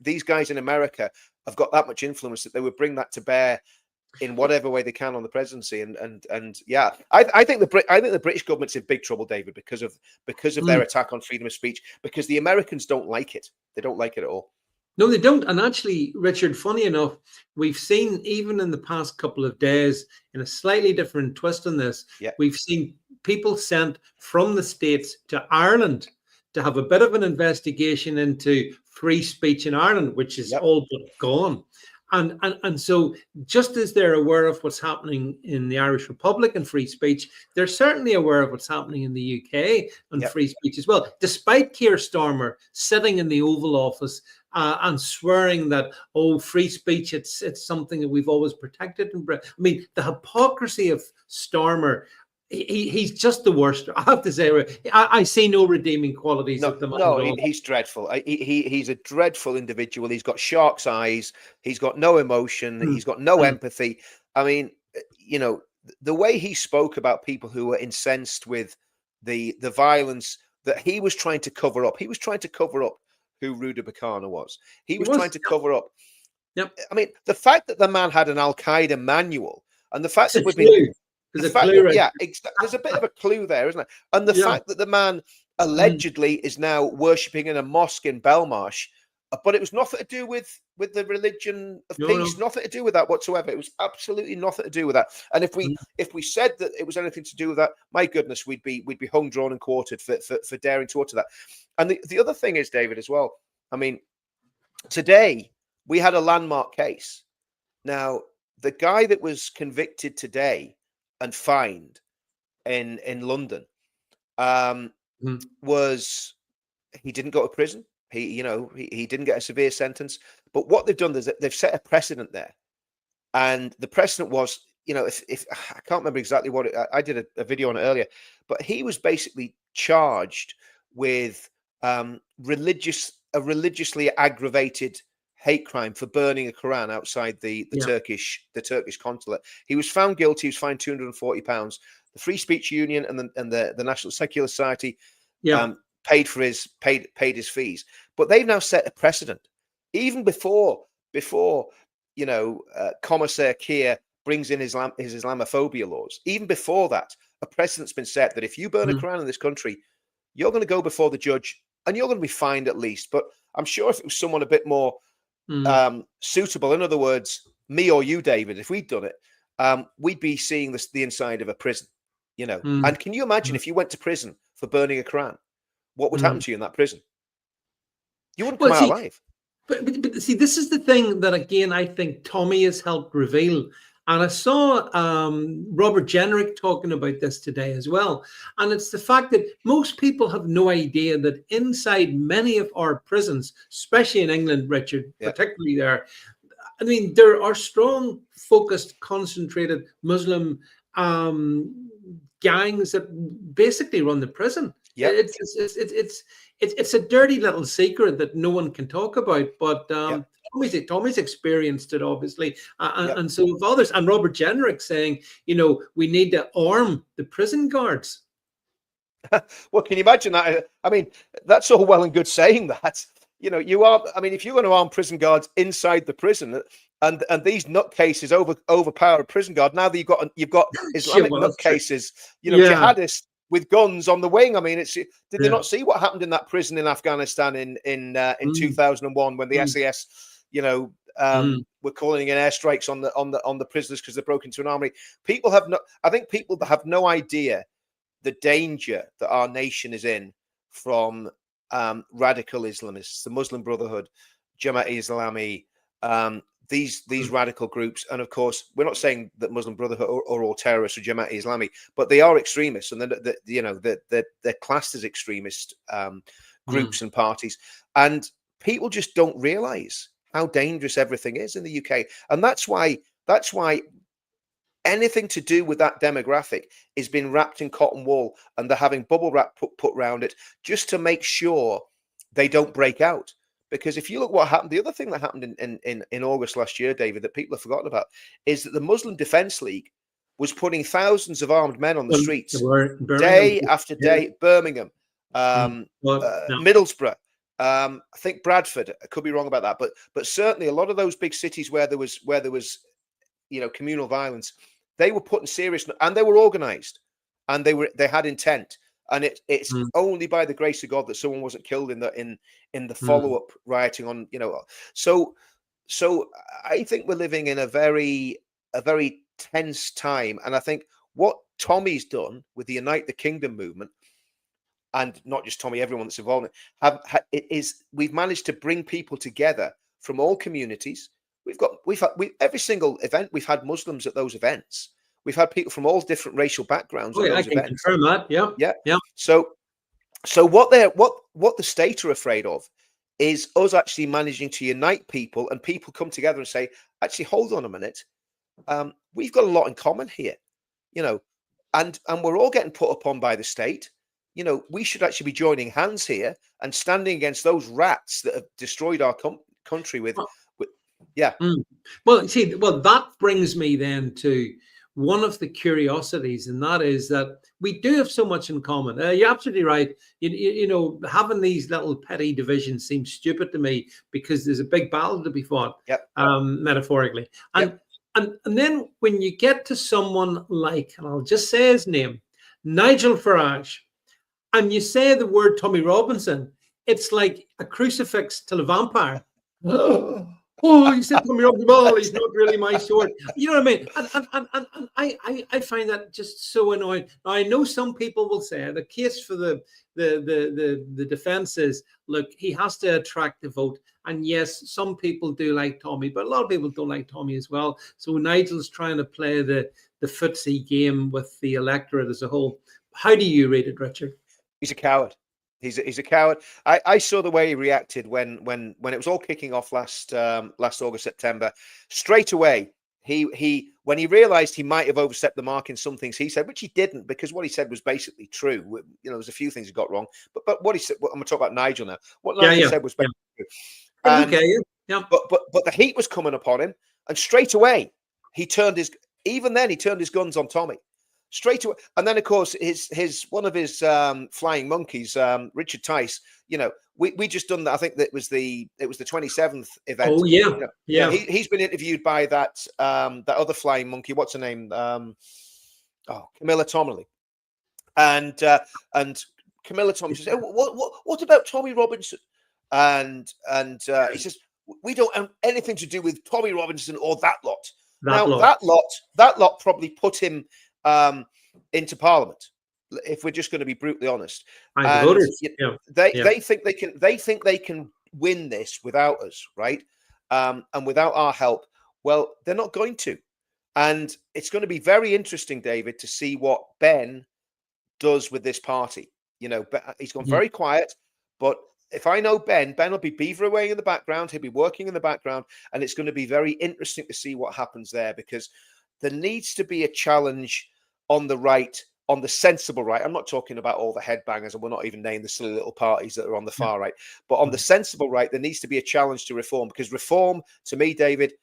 these guys in America have got that much influence that they would bring that to bear in whatever way they can on the presidency. And yeah, I think the British government's in big trouble, David, because of their attack on freedom of speech, because the Americans don't like it. They don't like it at all. No, they don't. And actually, Richard, funny enough, we've seen, even in the past couple of days, in a slightly different twist on this, we've seen people sent from the States to Ireland to have a bit of an investigation into free speech in Ireland, which is all but gone. And so, just as they're aware of what's happening in the Irish Republic and free speech, they're certainly aware of what's happening in the UK and Yep. free speech as well. Despite Keir Starmer sitting in the Oval Office and swearing that, oh, free speech, it's something that we've always protected in Britain. I mean, the hypocrisy of Starmer. He's just the worst. I have to say, I see no redeeming qualities of the man at all. He's dreadful. He's a dreadful individual. He's got shark's eyes. He's got no emotion. He's got no empathy. I mean, you know, the way he spoke about people who were incensed with the violence that he was trying to cover up. He was trying to cover up who Ruda Bakana was. He was trying to cover up. Yep. I mean, the fact that the man had an Al Qaeda manual, and the fact that we've been there's a bit of a clue there, isn't it? And the fact that the man allegedly is now worshipping in a mosque in Belmarsh, but it was nothing to do with the religion of peace, nothing to do with that whatsoever. It was absolutely nothing to do with that. And if we said that it was anything to do with that, my goodness, we'd be hung, drawn, and quartered for daring to utter that. And the other thing is, David, as well. I mean, today we had a landmark case. Now, the guy that was convicted today and fined in London was, he didn't go to prison. He didn't get a severe sentence. But what they've done is that they've set a precedent there, and the precedent was, if I can't remember exactly what I did a video on it earlier, but he was basically charged with religiously aggravated hate crime for burning a Quran outside the Turkish consulate. He was found guilty. He was fined £240. The Free Speech Union and the National Secular Society paid his fees. But they've now set a precedent. Even before Commissaire Keir brings in his Islamophobia laws, even before that, a precedent's been set that if you burn a Quran in this country, you're going to go before the judge and you're going to be fined at least. But I'm sure if it was someone a bit more suitable, in other words, me or you, David, if we'd done it, we'd be seeing the inside of a prison, And can you imagine if you went to prison for burning a Quran, what would happen to you in that prison? You wouldn't come out alive. But see, this is the thing that, again, I think Tommy has helped reveal. And I saw Robert Jenrick talking about this today as well. And it's the fact that most people have no idea that inside many of our prisons, especially in England, Richard, particularly there, I mean, there are strong, focused, concentrated Muslim gangs that basically run the prison. Yeah, it's a dirty little secret that no one can talk about, but Tommy's experienced it, obviously, and so have others. And Robert Jenrick saying, we need to arm the prison guards. Well, can you imagine that? I mean, that's all well and good saying that. You are. I mean, if you're going to arm prison guards inside the prison, and these nutcases overpower a prison guard, now that you've got Islamic nutcases, jihadists with guns on the wing. I mean, did they not see what happened in that prison in Afghanistan in 2001 when the SAS, were calling in airstrikes on the prisoners because they broke into an armory? I think people that have no idea the danger that our nation is in from radical Islamists, the Muslim Brotherhood, Jamaat-e-Islami, these radical groups. And of course, we're not saying that Muslim Brotherhood are all terrorists or Jamaat-e-Islami, but they are extremists, and they're classed as extremist groups and parties. And people just don't realize how dangerous everything is in the UK. And that's why anything to do with that demographic is being wrapped in cotton wool, and they're having bubble wrap put around it just to make sure they don't break out. Because if you look what happened, the other thing that happened in August last year, David, that people have forgotten about, is that the Muslim Defense League was putting thousands of armed men on the streets day after day. Birmingham, Middlesbrough, I think Bradford. I could be wrong about that, but certainly a lot of those big cities where there was communal violence, they were putting serious, and they were organized, and they had intent. And it's only by the grace of God that someone wasn't killed in the follow-up rioting on, So I think we're living in a very tense time. And I think what Tommy's done with the Unite the Kingdom movement, and not just Tommy, everyone that's involved in it, we've managed to bring people together from all communities, every single event we've had Muslims at those events. We've had people from all different racial backgrounds Oh, at yeah, I those can events. confirm that. Yeah. Yeah. Yeah. So what the state are afraid of is us actually managing to unite people, and people come together and say, actually, hold on a minute. We've got a lot in common here, you know, and we're all getting put upon by the state. You know, we should actually be joining hands here and standing against those rats that have destroyed our country with yeah. Well, see, that brings me then to one of the curiosities, and that is that we do have so much in common. You're absolutely right. You know, having these little petty divisions seems stupid to me because there's a big battle to be fought, Yep. Metaphorically. And, and then when you get to someone like, and I'll just say his name, Nigel Farage, and you say the word Tommy Robinson, it's like a crucifix to the vampire. Oh, you said Tommy Robinson. Well, he's not really my sort. You know what I mean? And I find that just so annoying. Now, I know some people will say the case for the defense is, look, he has to attract the vote. And yes, some people do like Tommy, but a lot of people don't like Tommy as well. So Nigel's trying to play the footsie game with the electorate as a whole. How do you rate it, Richard? He's a coward. He's a coward. I saw the way he reacted when it was all kicking off last August, September. Straight away, he when he realized he might have overstepped the mark in some things he said, which he didn't, because what he said was basically true. You know, there's a few things he got wrong, but what he said, I'm going to talk about Nigel now. What Nigel said was basically true. And, yeah. But the heat was coming upon him, and straight away he turned his guns on Tommy. Straight away, and then of course his one of his flying monkeys, Richard Tice. You know, we just done that. I think that was the 27th event. Oh yeah, you know, yeah. He's been interviewed by that other flying monkey. What's her name? Camilla Tominley, and Camilla Tominley says, oh, what about Tommy Robinson? And he says, we don't have anything to do with Tommy Robinson or that lot. That lot probably put him into Parliament, if we're just going to be brutally honest. They think they can win this without us, right? And without our help. Well, they're not going to. And it's going to be very interesting, David, to see what Ben does with this party. You know, he's gone very quiet, but if I know Ben will be beaver away in the background. He'll be working in the background, and it's going to be very interesting to see what happens there, because there needs to be a challenge on the right, on the sensible right. I'm not talking about all the headbangers, and we're not even naming the silly little parties that are on the far right, but on the sensible right, there needs to be a challenge to reform, because reform, to me, David,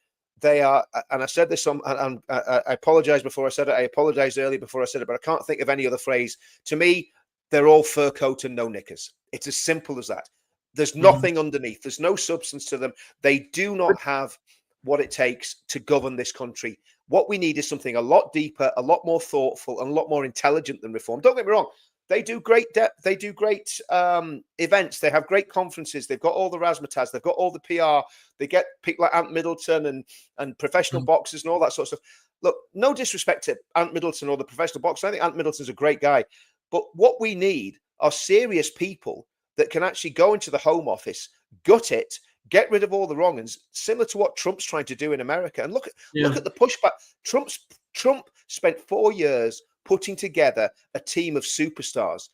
they are, and I said this, and I apologize before I said it. I apologized earlier before I said it, but I can't think of any other phrase. To me, they're all fur coat and no knickers. It's as simple as that. There's nothing underneath. There's no substance to them. They do not have what it takes to govern this country. What we need is something a lot deeper, a lot more thoughtful, and a lot more intelligent than reform. Don't get me wrong. They do great They do great events. They have great conferences. They've got all the razzmatazz. They've got all the PR. They get people like Ant Middleton and professional boxers and all that sort of stuff. Look, no disrespect to Ant Middleton or the professional boxers. I think Ant Middleton's a great guy. But what we need are serious people that can actually go into the Home Office, gut it, get rid of all the wrong uns, similar to what Trump's trying to do in America. And look at the pushback. Trump spent 4 years putting together a team of superstars.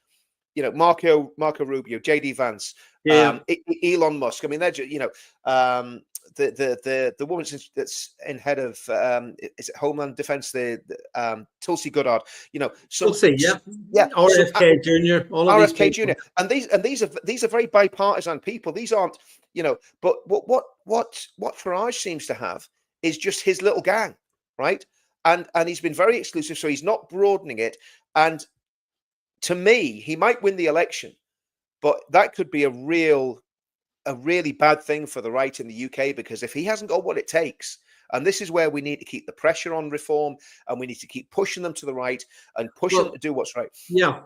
You know, Marco Rubio, JD Vance, Elon Musk. I mean, they're just, you know, the woman that's in head of is it Homeland Defense, the Tulsi Gabbard. You know, RFK Jr. All of RFK Jr. And these are very bipartisan people. These aren't, you know, but what Farage seems to have is just his little gang, right? And he's been very exclusive, so he's not broadening it. And to me, he might win the election, but that could be a really bad thing for the right in the UK, because if he hasn't got what it takes, and this is where we need to keep the pressure on reform, and we need to keep pushing them to the right and pushing them to do what's right. Yeah.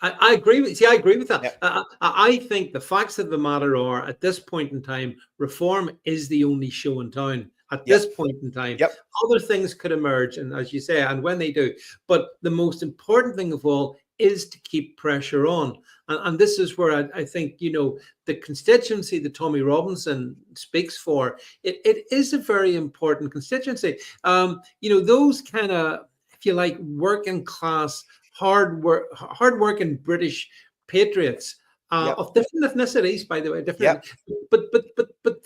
I agree with. See, I agree with that. Yeah. I think the facts of the matter are, at this point in time, reform is the only show in town. At this point in time, other things could emerge, and as you say, and when they do. But the most important thing of all is to keep pressure on. And this is where I think, the constituency that Tommy Robinson speaks for, it is a very important constituency. Those kind of, if you like, working class, hard working British patriots, of different ethnicities, by the way, but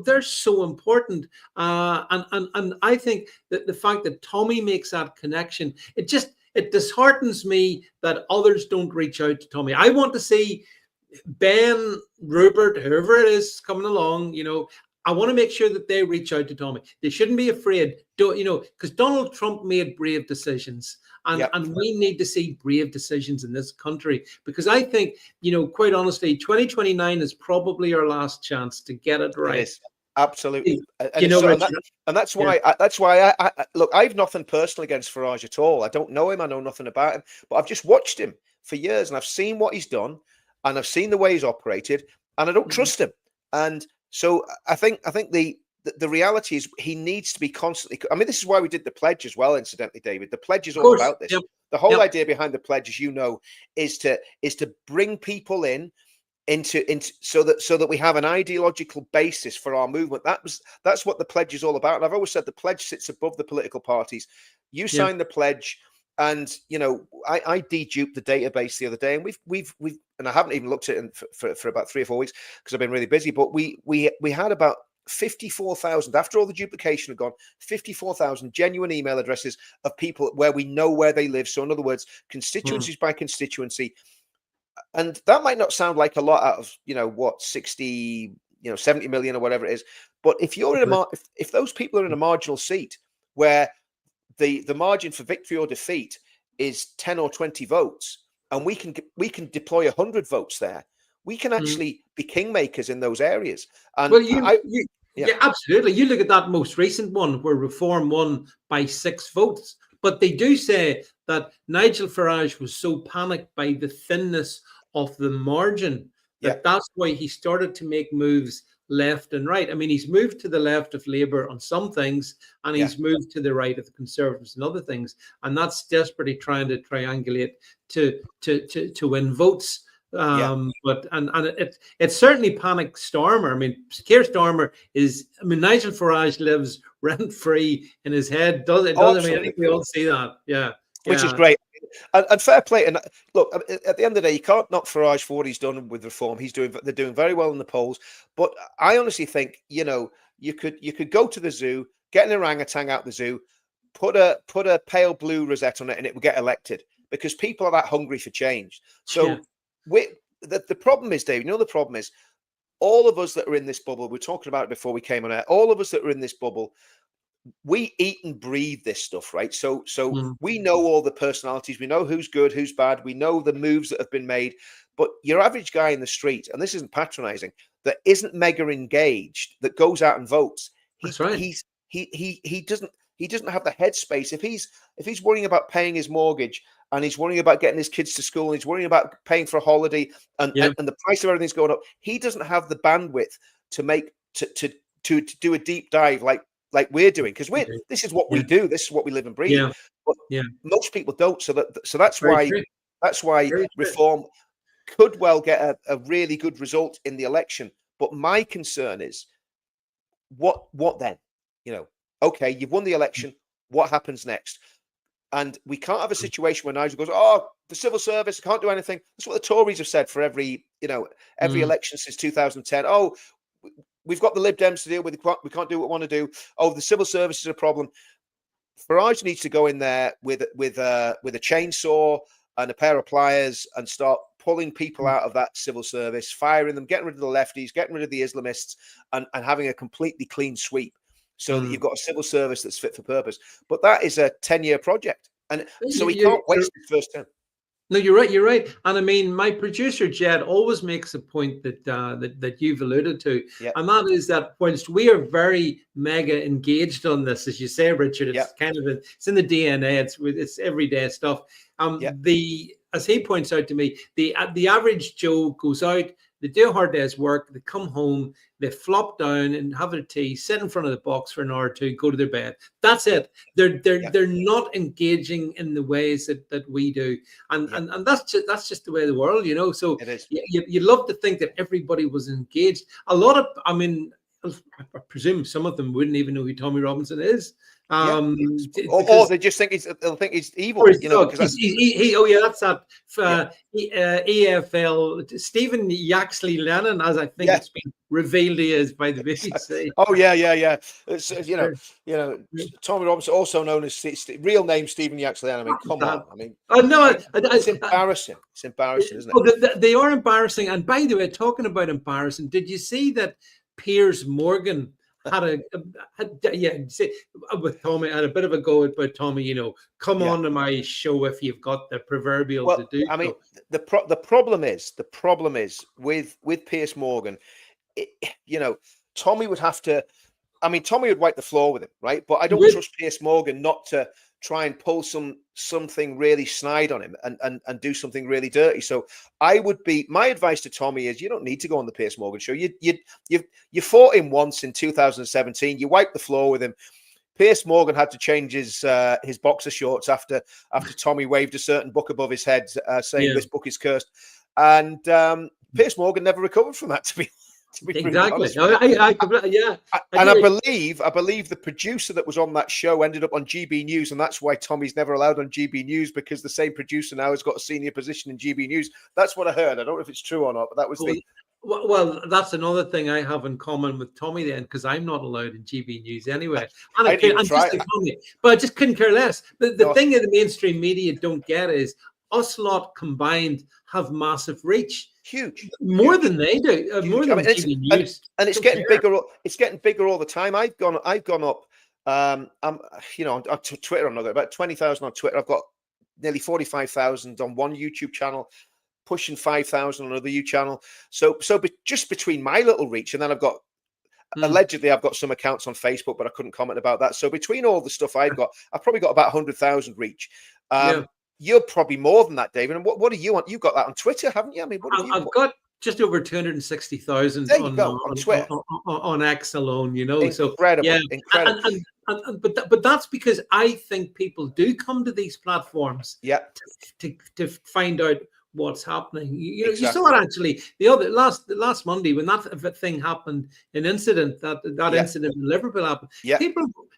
they're so important, and I think that the fact that Tommy makes that connection, it disheartens me that others don't reach out to Tommy. I want to see Ben, Rupert, whoever it is coming along, I want to make sure that they reach out to Tommy. They shouldn't be afraid, because Donald Trump made brave decisions. And we need to see brave decisions in this country, because I think, quite honestly, 2029 is probably our last chance to get it right. It is. Absolutely. And that's why I look, I've nothing personal against Farage at all. I don't know him. I know nothing about him, but I've just watched him for years, and I've seen what he's done, and I've seen the way he's operated, and I don't trust him. And so I think the reality is he needs to be constantly. I mean, this is why we did the pledge as well. Incidentally, David, the pledge is all about this. Yep. The whole idea behind the pledge, as you know, is to bring people into so that we have an ideological basis for our movement. That's what the pledge is all about. And I've always said the pledge sits above the political parties. You sign the pledge, and I deduped the database the other day, and we've and I haven't even looked at it for about 3 or 4 weeks because I've been really busy. But we had about 54,000 after all the duplication had gone. 54,000 genuine email addresses of people where we know where they live. So in other words, constituencies by constituency. And that might not sound like a lot out of 60, 70 million or whatever it is. But if you're in if those people are in a marginal seat where the margin for victory or defeat is 10 or 20 votes, and we can deploy 100 votes there, we can actually be kingmakers in those areas. And yeah, absolutely. You look at that most recent one where Reform won by 6 votes. But they do say that Nigel Farage was so panicked by the thinness of the margin that that's why he started to make moves left and right. I mean, he's moved to the left of Labour on some things, and he's moved to the right of the Conservatives and other things. And that's desperately trying to triangulate to win votes. But it certainly panicked Starmer. I mean, Keir Starmer Nigel Farage lives rent free in his head. I mean, I think we all see that. Which is great. And fair play. And look, at the end of the day, you can't knock Farage for what he's done with Reform. They're doing very well in the polls. But I honestly think, you could go to the zoo, get an orangutan out the zoo, put a pale blue rosette on it, and it will get elected, because people are that hungry for change. So the problem is, Dave, the problem is, all of us that are in this bubble, we were talking about it before we came on air, all of us that are in this bubble, we eat and breathe this stuff, right? So we know all the personalities, we know who's good, who's bad, we know the moves that have been made. But your average guy in the street, and this isn't patronizing, that isn't mega engaged, that goes out and votes, he doesn't have the headspace. If he's worrying about paying his mortgage, and he's worrying about getting his kids to school, and he's worrying about paying for a holiday, and the price of everything's going up, he doesn't have the bandwidth to do a deep dive like we're doing, because this is what we do, this is what we live and breathe. But most people don't. So that's why Reform could well get a really good result in the election. But my concern is, what then? Okay, you've won the election. What happens next? And we can't have a situation where Nigel goes, "Oh, the civil service can't do anything." That's what the Tories have said for every election since 2010. Oh, we've got the Lib Dems to deal with. We can't do what we want to do. Oh, the civil service is a problem. Farage needs to go in there with a chainsaw and a pair of pliers and start pulling people out of that civil service, firing them, getting rid of the lefties, getting rid of the Islamists, and having a completely clean sweep, so that you've got a civil service that's fit for purpose. But that is a 10-year project. And so he can't waste his first term. No, you're right. And I mean, my producer, Jed, always makes a point that you've alluded to. And that is that whilst we are very mega engaged on this, as you say, Richard, it's kind of it's in the DNA, it's everyday stuff. As he points out to me, the average Joe goes out, they do a hard day's work, they come home, they flop down and have a tea, sit in front of the box for an hour or two, go to their bed. That's it. They're not engaging in the ways that we do, and that's just the way of the world, you know. So it is. You love to think that everybody was engaged. A lot of, I mean, I presume some of them wouldn't even know who Tommy Robinson is. Or they just think they'll think he's evil, you know. Because that's that EFL Stephen Yaxley Lennon, as I think it's been revealed he is by the BBC. Oh yeah. It's, you know, Tommy Robinson, also known as real name Stephen Yaxley Lennon. I mean, come on. I mean, it's embarrassing. It's embarrassing, isn't it? They are embarrassing. And by the way, talking about embarrassing, did you see that Piers Morgan with Tommy, had a bit of a go about Tommy, you know, come on to my show if you've got the proverbial to do. I mean, the problem is with Piers Morgan, you know, Tommy would have to. I mean, Tommy would wipe the floor with him, right? But I don't trust Piers Morgan not to try and pull something really snide on him and do something really dirty. So my advice to Tommy is you don't need to go on the Piers Morgan show. You fought him once in 2017. You wiped the floor with him. Piers Morgan had to change his boxer shorts after Tommy waved a certain book above his head, saying this book is cursed. And Piers Morgan never recovered from that, to be exactly. I believe the producer that was on that show ended up on GB News, and that's why Tommy's never allowed on GB News, because the same producer now has got a senior position in GB News. That's what I heard. I don't know if it's true or not, but that was Well, that's another thing I have in common with Tommy then, because I'm not allowed in GB News anyway. And I just couldn't care less. The thing that the mainstream media don't get is us lot combined have massive reach. Huge, more than they do, more than TV News, and it's getting bigger. It's getting bigger all the time. I've gone up. I'm, you know, on Twitter. I'm not about 20,000 on Twitter. I've got nearly 45,000 on one YouTube channel, pushing 5,000 on another YouTube channel. So just between my little reach, and then I've got allegedly I've got some accounts on Facebook, but I couldn't comment about that. So between all the stuff I've probably got about 100,000 reach. You're probably more than that, David. And what are you on? You've got that on Twitter, haven't you? I mean, I've got just over 260,000 on Twitter, on X alone. You know, incredible, incredible. But that's because I think people do come to these platforms, to find out what's happening. You know, you saw it actually last Monday when that thing happened, an incident that incident in Liverpool happened.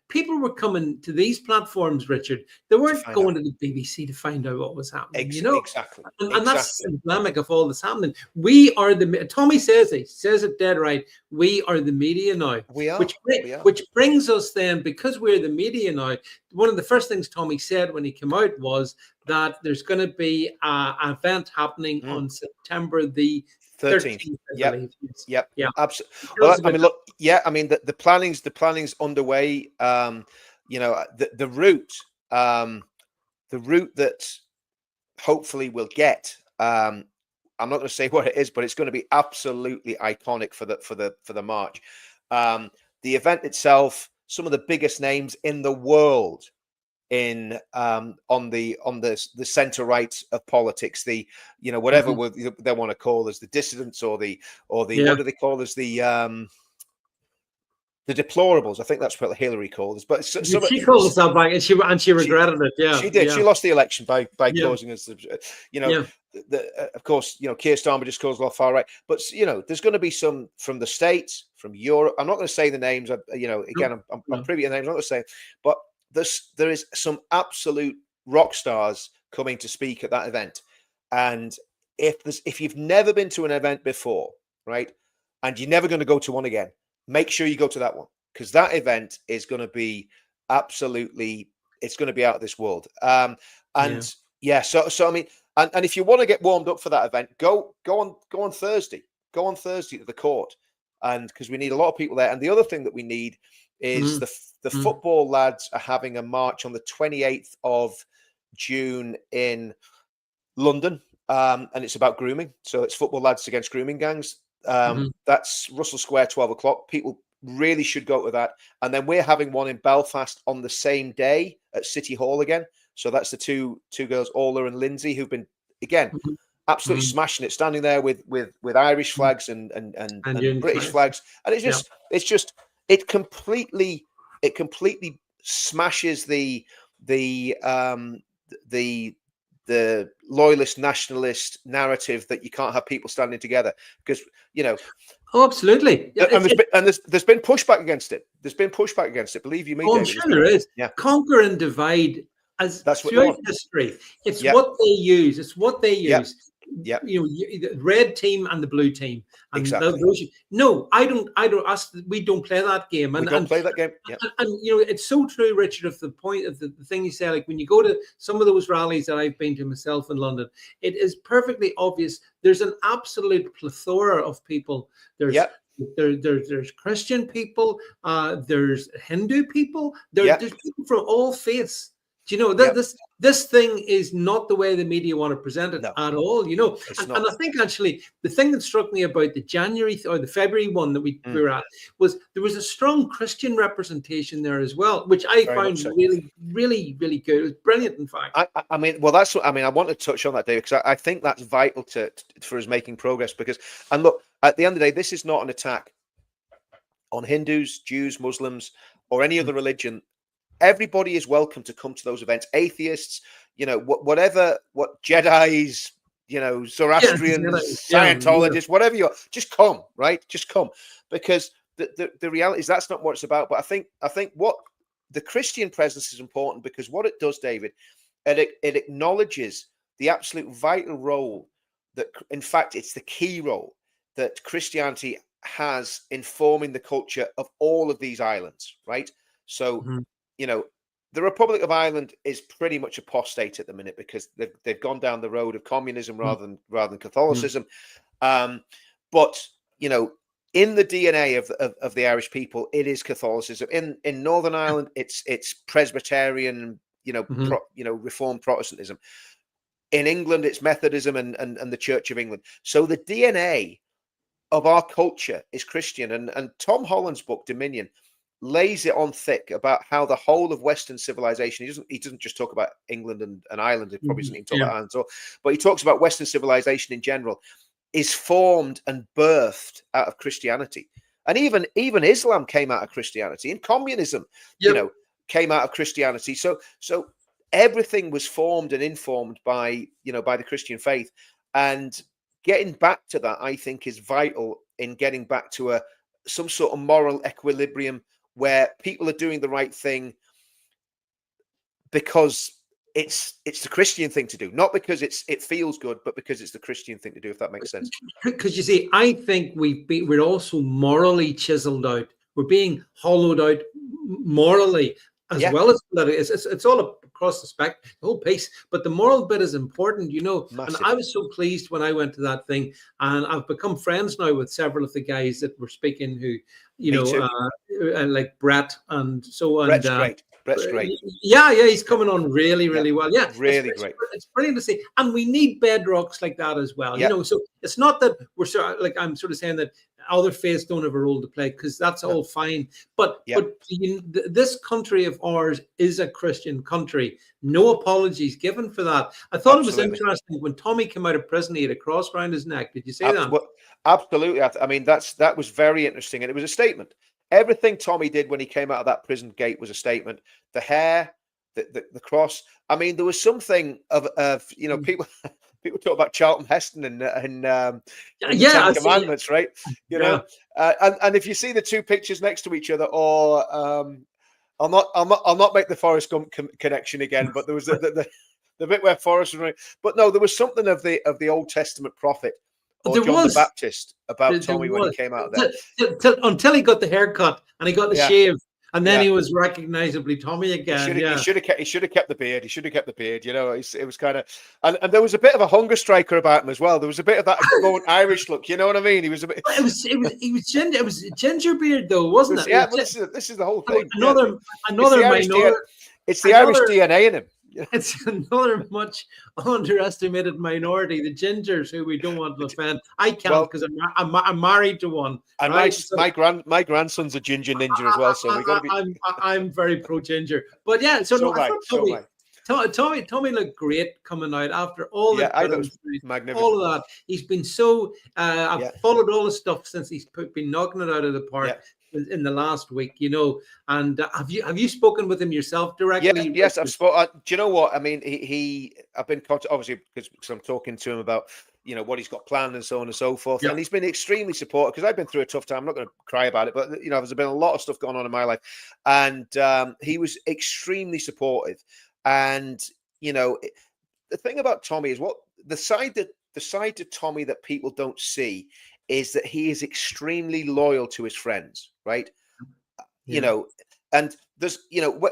People were coming to these platforms, Richard. They weren't going to the BBC to find out what was happening. You know, exactly. And that's emblematic of all that's happening. We are Tommy says it dead right. We are the media now. We are. Which brings us then, because we're the media now, one of the first things Tommy said when he came out was that there's going to be an event happening on September the 13th. Yep. Absolutely. Well, I mean, look. Yeah, I mean, the planning's underway. You know, the route that hopefully we'll get. I'm not going to say what it is, but it's going to be absolutely iconic for the march. The event itself, some of the biggest names in the world on the center right of politics, the, you know, whatever they want to call us, the dissidents or the what do they call us, the deplorables. I think that's what Hillary called us. But she called us that back, and she regretted it. Yeah, she did. Yeah. She lost the election by causing us. You know, of course, you know, Keir Starmer just calls us far right. But you know, there's going to be some from the States, from Europe. I'm not going to say the names. You know, again, I'm privy to the names. I'm not going to say, but there is some absolute rock stars coming to speak at that event. And if you've never been to an event before, right, and you're never going to go to one again, make sure you go to that one, because that event is going to be absolutely, it's going to be out of this world. So I mean, and if you want to get warmed up for that event, go on Thursday. Go on Thursday to the court, and because we need a lot of people there. And the other thing that we need is the football lads are having a march on the 28th of June in London, and it's about grooming. So it's football lads against grooming gangs. That's Russell Square, 12 o'clock. People really should go to that. And then we're having one in Belfast on the same day at City Hall again. So that's the two girls, Orla and Lindsay, who've been, again, absolutely smashing it, standing there with Irish flags and British flags, and it completely smashes the loyalist nationalist narrative that you can't have people standing together, because Oh, absolutely. Yeah, and there's been pushback against it. There's been pushback against it. Believe you me, I'm David. sure there is. Yeah. Conquer and divide, as That's what throughout history. It's what they use. It's what they use. Yeah. The red team and the blue team. And exactly. No, I don't. We don't play that game. We don't play that game. Yeah. And it's so true, Richard. Of the point of the thing you say, like when you go to some of those rallies that I've been to myself in London, it is perfectly obvious. There's an absolute plethora of people. There's Christian people, there's Hindu people, there's people from all faiths. Do you know this thing is not the way the media want to present it at all, and I think actually the thing that struck me about the January or the February one that we were at was there was a strong Christian representation there as well, which I found really, really, really good. It was brilliant, in fact. I mean, I want to touch on that, David, because I think that's vital for us making progress, because, and look, at the end of the day, this is not an attack on Hindus, Jews, Muslims, or any other religion. Everybody is welcome to come to those events. Atheists, what Jedis, Zoroastrians, Scientologists, whatever you are, just come, right? Just come, because the reality is that's not what it's about. But I think what the Christian presence is important, because what it does, David, it acknowledges the absolute vital role that, in fact, it's the key role that Christianity has in forming the culture of all of these islands, right? So, the Republic of Ireland is pretty much apostate at the minute, because they've gone down the road of communism rather than Catholicism. But in the DNA of the Irish people, it is Catholicism. In Northern Ireland, it's Presbyterian, Reformed Protestantism. In England, it's Methodism and the Church of England. So the DNA of our culture is Christian. And Tom Holland's book, Dominion, lays it on thick about how the whole of Western civilization, he doesn't just talk about England and Ireland, he probably doesn't even talk about Ireland, but he talks about Western civilization in general, is formed and birthed out of Christianity. And even Islam came out of Christianity, and communism, came out of Christianity. So everything was formed and informed by the Christian faith. And getting back to that, I think, is vital in getting back to some sort of moral equilibrium where people are doing the right thing because it's the Christian thing to do, not because it feels good, but because it's the Christian thing to do, if that makes sense. Because you see, I think we're also morally chiseled out. We're being hollowed out morally as well as it's all across the spectrum, the whole piece. But the moral bit is important, Massive. And I was so pleased when I went to that thing, and I've become friends now with several of the guys that were speaking who, like Brett and so on. Brett's great. Brett's great. Yeah, he's coming on really, really well. Yeah, really great. It's brilliant to see, and we need bedrocks like that as well. So it's not that we're I'm sort of saying that other faiths don't have a role to play, because that's all fine. But this country of ours is a Christian country. No apologies given for that. I thought it was interesting when Tommy came out of prison, he had a cross around his neck. Did you see that? Absolutely. I mean, that was very interesting, and it was a statement. Everything Tommy did when he came out of that prison gate was a statement. The hair, the cross. I mean, there was something of people. People talk about Charlton Heston and the Ten Commandments, right? And if you see the two pictures next to each other, or I'll not make the Forrest Gump connection again, but there was the bit where Forrest was running. But no, there was something of the Old Testament prophet, or John the Baptist, about Tommy when he came out of there. Until he got the haircut and he got the shave. And then he was recognizably Tommy again. He should have kept the beard. He should have kept the beard. It was kind of, and there was a bit of a hunger striker about him as well. There was a bit of that going Irish look. You know what I mean? He was a bit. It was ginger beard though, wasn't it? Yeah, this is the whole thing. Another minority. It's the Irish DNA in him. It's another much underestimated minority, the gingers, who we don't want to offend. I can't, because I'm married to one. And right? my grandson's a ginger ninja as well, so we got to be. I'm very pro ginger, but yeah. So Tommy looked great coming out after all the I thought it was magnificent. all of that. He's been so. I've followed all the stuff since he's been knocking it out of the park in the last week. And have you spoken with him yourself directly? Yes, I've spoken. Do you know what I mean? I've been obviously because I'm talking to him about what he's got planned and so on and so forth. And he's been extremely supportive because I've been through a tough time. I'm not going to cry about it, but there's been a lot of stuff going on in my life, and he was extremely supportive. And the thing about Tommy is the side to Tommy that people don't see is that he is extremely loyal to his friends, right? And there's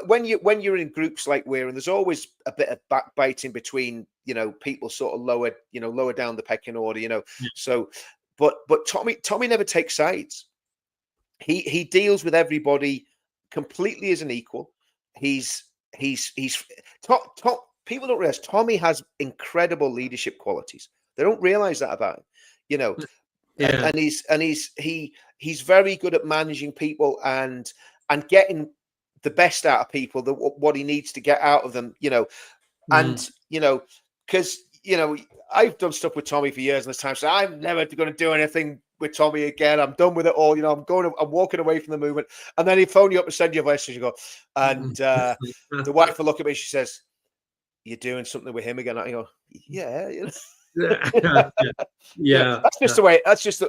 when you're in groups like we're in, there's always a bit of backbiting between people sort of lower down the pecking order, so but Tommy never takes sides. He deals with everybody completely as an equal. He's top. People don't realize Tommy has incredible leadership qualities. They don't realize that about him, and he's very good at managing people and getting the best out of people, what he needs to get out of them, and because I've done stuff with Tommy for years, and there's times I'm never going to do anything with Tommy again. I'm done with it all. I'm walking away from the movement, and then he phone you up and send you a message. You go, and the wife will look at me. She says, "You're doing something with him again." I go, "Yeah." Yeah. That's just the way. That's just the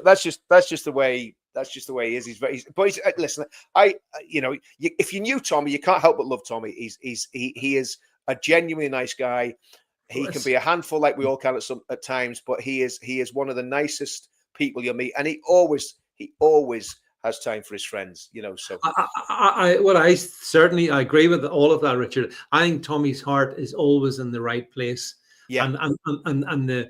way. That's just the way he is. Listen. If you knew Tommy, you can't help but love Tommy. He is a genuinely nice guy. He can be a handful, like we all can at times, but he is one of the nicest people you'll meet, and he always has time for his friends. So I certainly agree with all of that, Richard. I think Tommy's heart is always in the right place. Yeah, and the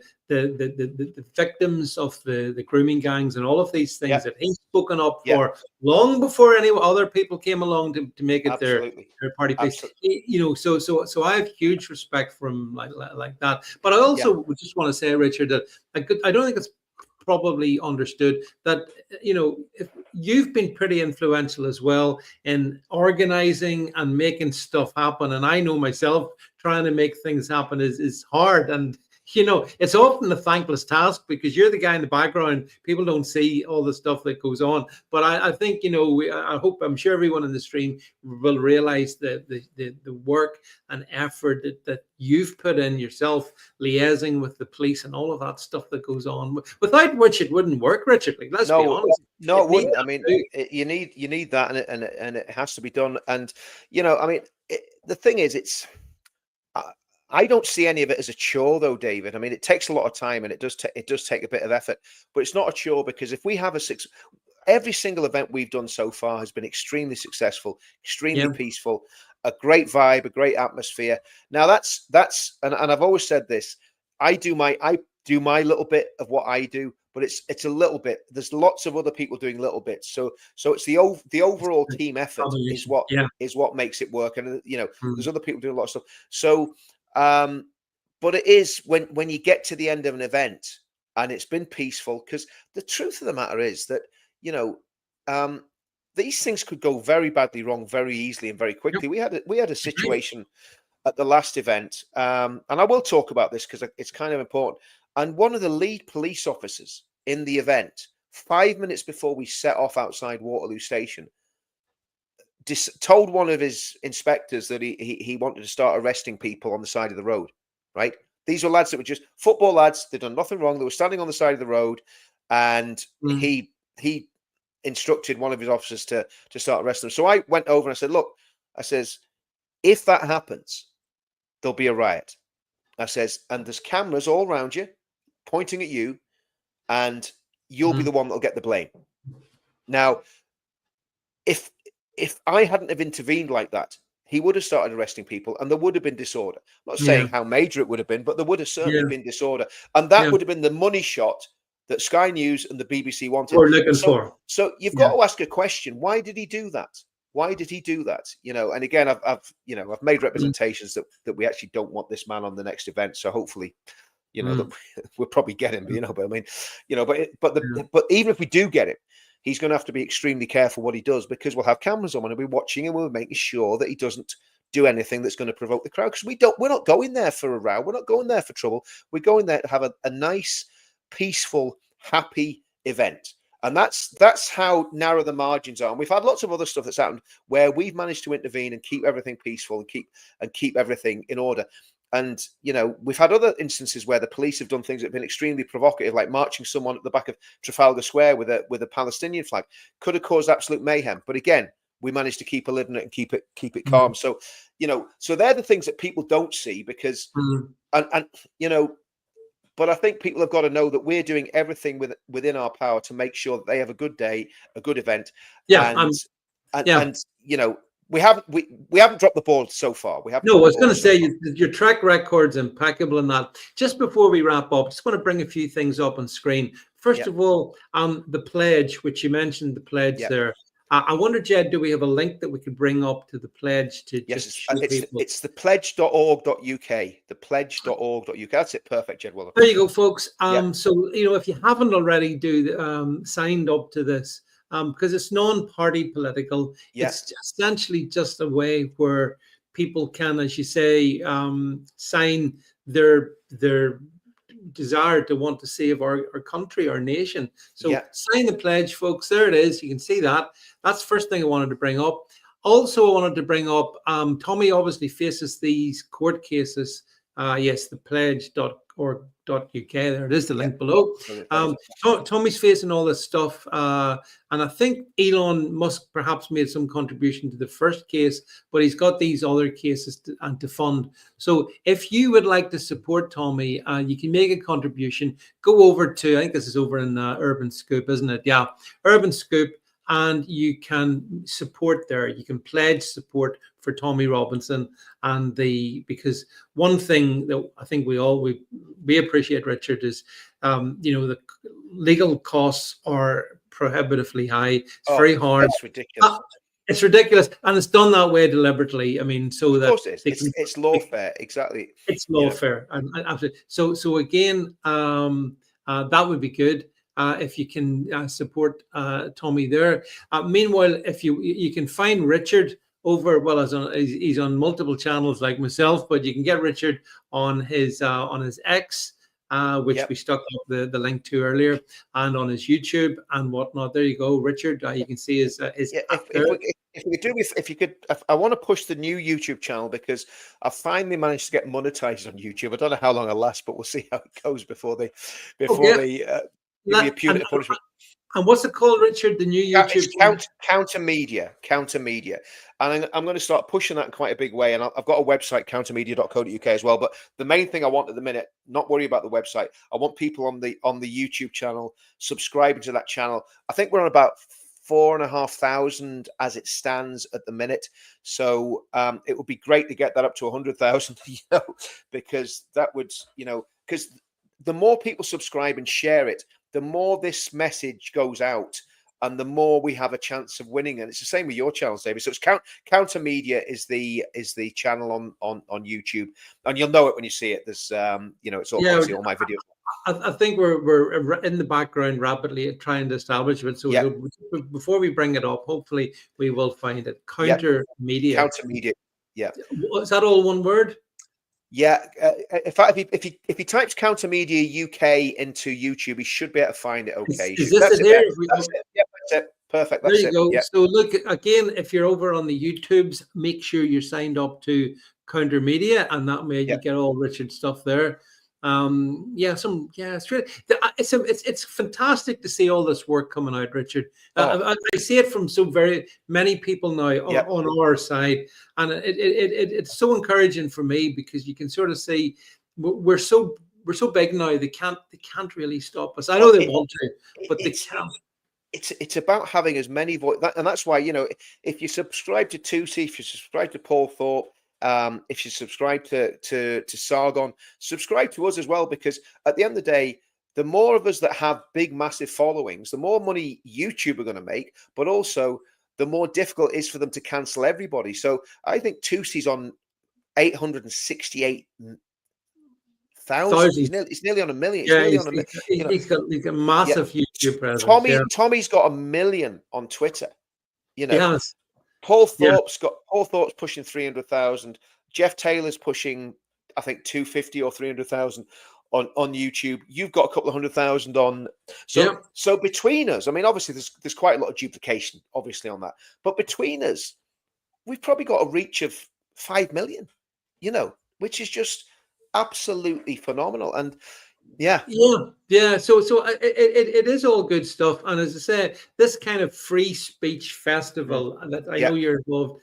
victims of the grooming gangs and all of these things that he's spoken up for long before any other people came along to make it their party place. So I have huge respect for him like that. But I also would just want to say, Richard, that I don't think it's probably understood that if you've been pretty influential as well in organizing and making stuff happen, and I know myself trying to make things happen is hard, and it's often a thankless task because you're the guy in the background. People don't see all the stuff that goes on. But I think, I'm sure everyone in the stream will realize the work and effort that you've put in yourself, liaising with the police and all of that stuff that goes on, without which it wouldn't work, Richard. Let's be honest. No, it wouldn't. I mean, you need that, and it has to be done. And, the thing is, I don't see any of it as a chore, though, David. I mean, it takes a lot of time, and it does take a bit of effort, but it's not a chore because if we have every single event we've done so far has been extremely successful, extremely peaceful, a great vibe, a great atmosphere. Now that's and I've always said this. I do my little bit of what I do, but it's a little bit. There's lots of other people doing little bits. So it's the overall team effort is what makes it work. And there's other people doing a lot of stuff. So. But it is when you get to the end of an event and it's been peaceful, because the truth of the matter is that, these things could go very badly wrong very easily and very quickly. We had a situation at the last event, and I will talk about this because it's kind of important. And one of the lead police officers in the event, 5 minutes before we set off outside Waterloo Station, told one of his inspectors that he wanted to start arresting people on the side of the road, right? These were lads that were just football lads. They'd done nothing wrong. They were standing on the side of the road, and he instructed one of his officers to start arresting them. So I went over and I said, look, I says, if that happens, there'll be a riot. I says, and there's cameras all around you pointing at you, and you'll be the one that'll get the blame. Now, if I hadn't have intervened like that, he would have started arresting people and there would have been disorder. I'm not saying how major it would have been, but there would have certainly been disorder. And that would have been the money shot that Sky News and the BBC wanted. We're looking for. So you've got to ask a question. Why did he do that? Why did he do that? And again, I've made representations that we actually don't want this man on the next event. So hopefully, we'll probably get him, but I mean, but even if we do get him, he's going to have to be extremely careful what he does because we'll have cameras on and we'll be watching and we'll be making sure that he doesn't do anything that's going to provoke the crowd, because we're not going there for a row. We're not going there for trouble. We're going there to have a nice, peaceful, happy event. And that's how narrow the margins are. And we've had lots of other stuff that's happened where we've managed to intervene and keep everything peaceful and keep everything in order. And, you know, we've had other instances where the police have done things that have been extremely provocative, like marching someone at the back of Trafalgar Square with a Palestinian flag. Could have caused absolute mayhem. But again, we managed to keep a lid on it and keep it calm. So, you know, so they're the things that people don't see because, and you know, but I think people have got to know that we're doing everything within our power to make sure that they have a good day, a good event. And you know, we haven't dropped the ball so far. We haven't. No, I was going to say your track record's impeccable in that. Just before we wrap up, just want to bring a few things up on screen. First of all, the pledge, which you mentioned, the pledge there. I wonder, Jed, do we have a link that we could bring up to the pledge to just show people? It's the pledge.org.uk. The pledge.org.uk. That's it. Perfect, Jed. Well, there you go, folks. So, you know, if you haven't already signed up to this, because it's non-party political, it's essentially just a way where people can, as you say, sign their desire to want to save our country, our nation. So sign the pledge, folks. There it is. You can see that. That's the first thing I wanted to bring up. Also, I wanted to bring up, Tommy obviously faces these court cases. Yes, the pledge.org.uk. There it is, the link below. Tommy's facing all this stuff. And I think Elon Musk perhaps made some contribution to the first case, but he's got these other cases to fund. So if you would like to support Tommy, you can make a contribution. Go over to, I think this is over in Urban Scoop, isn't it? Yeah, Urban Scoop. And you can support there. You can pledge support for Tommy Robinson because one thing that I think we appreciate, Richard, is you know, the legal costs are prohibitively high. It's very hard. It's ridiculous. It's ridiculous, and it's done that way deliberately. I mean, so that it's lawfare, exactly. It's lawfare, and absolutely. So again, that would be good. If you can support Tommy there. Meanwhile, if you can find Richard over, he's on multiple channels like myself, but you can get Richard on his X, which we stuck up the link to earlier, and on his YouTube and whatnot. There you go, Richard. You can see his I want to push the new YouTube channel because I finally managed to get monetized on YouTube. I don't know how long it'll last, but we'll see how it goes before they give me a punitive punishment. And what's it called, Richard? The new YouTube channel? Counter Media. And I'm going to start pushing that in quite a big way. And I've got a website, countermedia.co.uk as well. But the main thing I want at the minute, not worry about the website. I want people on the YouTube channel subscribing to that channel. I think we're on about 4,500 as it stands at the minute. So it would be great to get that up to 100,000, you know, because that would, you know, because the more people subscribe and share it, the more this message goes out and the more we have a chance of winning. And it's the same with your channels, David. So it's Counter Media is the channel on YouTube, and you'll know it when you see it. There's you know, it's all my videos. I think we're in the background rapidly trying to establish it. So before we bring it up, hopefully we will find it. Counter Media. Counter Media. Yeah. Is that all one word? Yeah, in fact, if he types Counter Media UK into YouTube, he should be able to find it. Okay, is this it here? That's it. Yeah, that's it. Perfect. There you go. Yeah. So look, again, if you're over on the YouTubes, make sure you're signed up to Counter Media, and that way you get all Richard's stuff there. It's fantastic to see all this work coming out, Richard. I see it from so very many people now on our side, and it's so encouraging for me because you can sort of see we're so big now. They can't really stop us. I know they want to, but they can't. It's about having as many voices, and that's why, you know, if you subscribe to Tusi, if you subscribe to Paul Thorpe, if you subscribe to Sargon, subscribe to us as well, because at the end of the day, the more of us that have big, massive followings, the more money YouTube are going to make, but also the more difficult it is for them to cancel everybody. So I think Tusi's on 868,000. It's nearly on a million. He's got a massive YouTube presence. Tommy's got 1 million on Twitter. You know, Paul Thorpe's pushing 300,000. Jeff Taylor's pushing, I think, 250 or 300,000 on YouTube. You've got a couple of 100,000 on. So between us, I mean, obviously there's quite a lot of duplication, obviously, on that. But between us, we've probably got a reach of 5 million, which is just absolutely phenomenal. And yeah. So it is all good stuff. And as I said, this kind of free speech festival that I know you're involved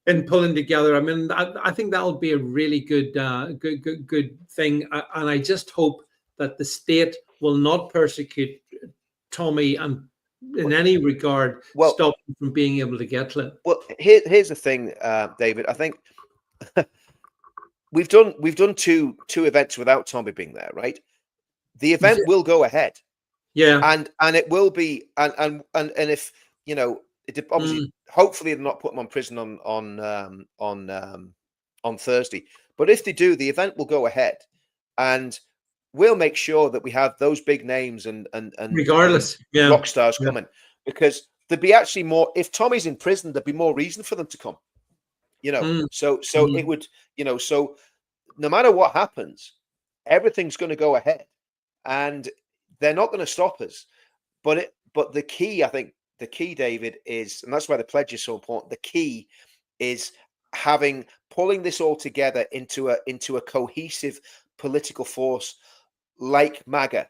in pulling together. I mean, I think that'll be a really good thing. And I just hope that the state will not persecute Tommy and in any regard stop him from being able to get to it. Well, here's the thing, David. I think we've done two events without Tommy being there, right? The event will go ahead, and it will be, and if obviously, hopefully they're not putting him on prison on Thursday. But if they do, the event will go ahead, and we'll make sure that we have those big names and regardless, rock stars coming, because there'd be actually more. If Tommy's in prison, there'd be more reason for them to come. So it would, so no matter what happens, everything's going to go ahead, and they're not going to stop us. But the key, I think, David, is, and that's why the pledge is so important. The key is pulling this all together into a cohesive political force like MAGA.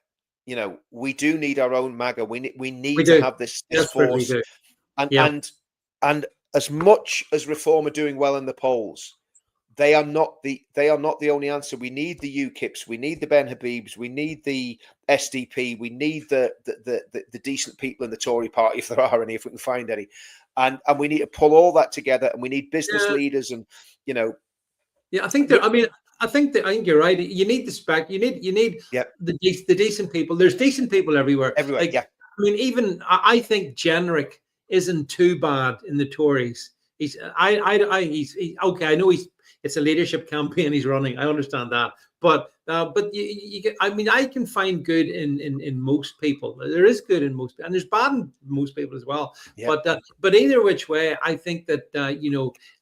We do need our own MAGA. We need to have this force. And as much as Reform are doing well in the polls, they are not the only answer. We need the UKIPs, we need the Ben Habibs, we need the SDP, we need the decent people in the Tory party, if there are any, if we can find any, and we need to pull all that together, and we need business leaders, and I think I think you're right. You need the spec. You need the decent people. There's decent people everywhere. I mean, even I think Jenrick isn't too bad in the Tories. He's okay. I know it's a leadership campaign he's running. I understand that, but I mean, I can find good in most people. There is good in most, and there's bad in most people as well. Yeah. But either which way, I think that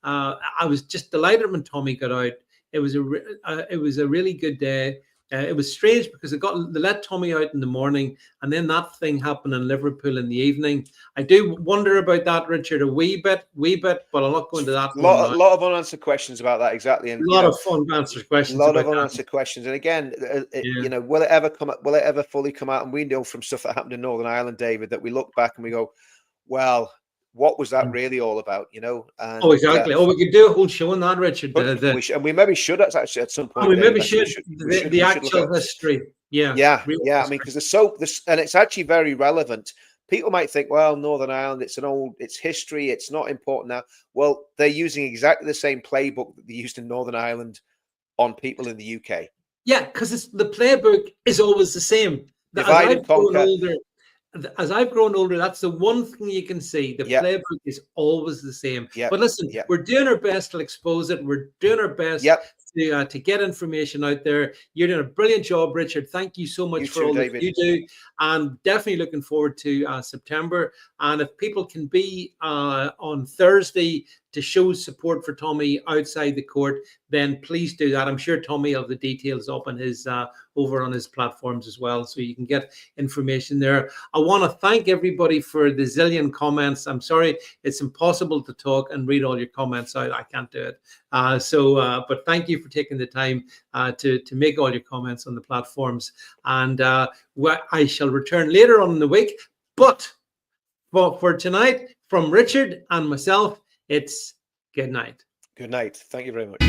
I was just delighted when Tommy got out. It was a really good day. It was strange because they let Tommy out in the morning, and then that thing happened in Liverpool in the evening. I do wonder about that, Richard, a wee bit, but I'll not go into that. A lot of unanswered questions about that, exactly. And a lot of unanswered questions. A lot of unanswered questions. And again, will it ever come up? Will it ever fully come out? And we know from stuff that happened in Northern Ireland, David, that we look back and we go, well, what was that really all about? And, exactly. We could do a whole show on that, Richard. And we maybe should actually at some point. We maybe should. The actual history. Yeah. I mean, because and it's actually very relevant. People might think, well, Northern Ireland, it's history, it's not important now. Well, they're using exactly the same playbook that they used in Northern Ireland on people in the UK. Yeah, because the playbook is always the same. Divide and conquer. As I've grown older, that's the one thing you can see. The playbook is always the same. But listen, we're doing our best to expose it. We're doing our best to get information out there. You're doing a brilliant job, Richard. Thank you so much for all that you do. And definitely looking forward to September. And if people can be on Thursday to show support for Tommy outside the court, then please do that. I'm sure Tommy will have the details up on his over on his platforms as well, so you can get information there. I want to thank everybody for the zillion comments. I'm sorry, it's impossible to talk and read all your comments out. I can't do it. But thank you for taking the time to make all your comments on the platforms. And I shall return later on in the week. But for tonight, from Richard and myself, it's good night. Good night. Thank you very much.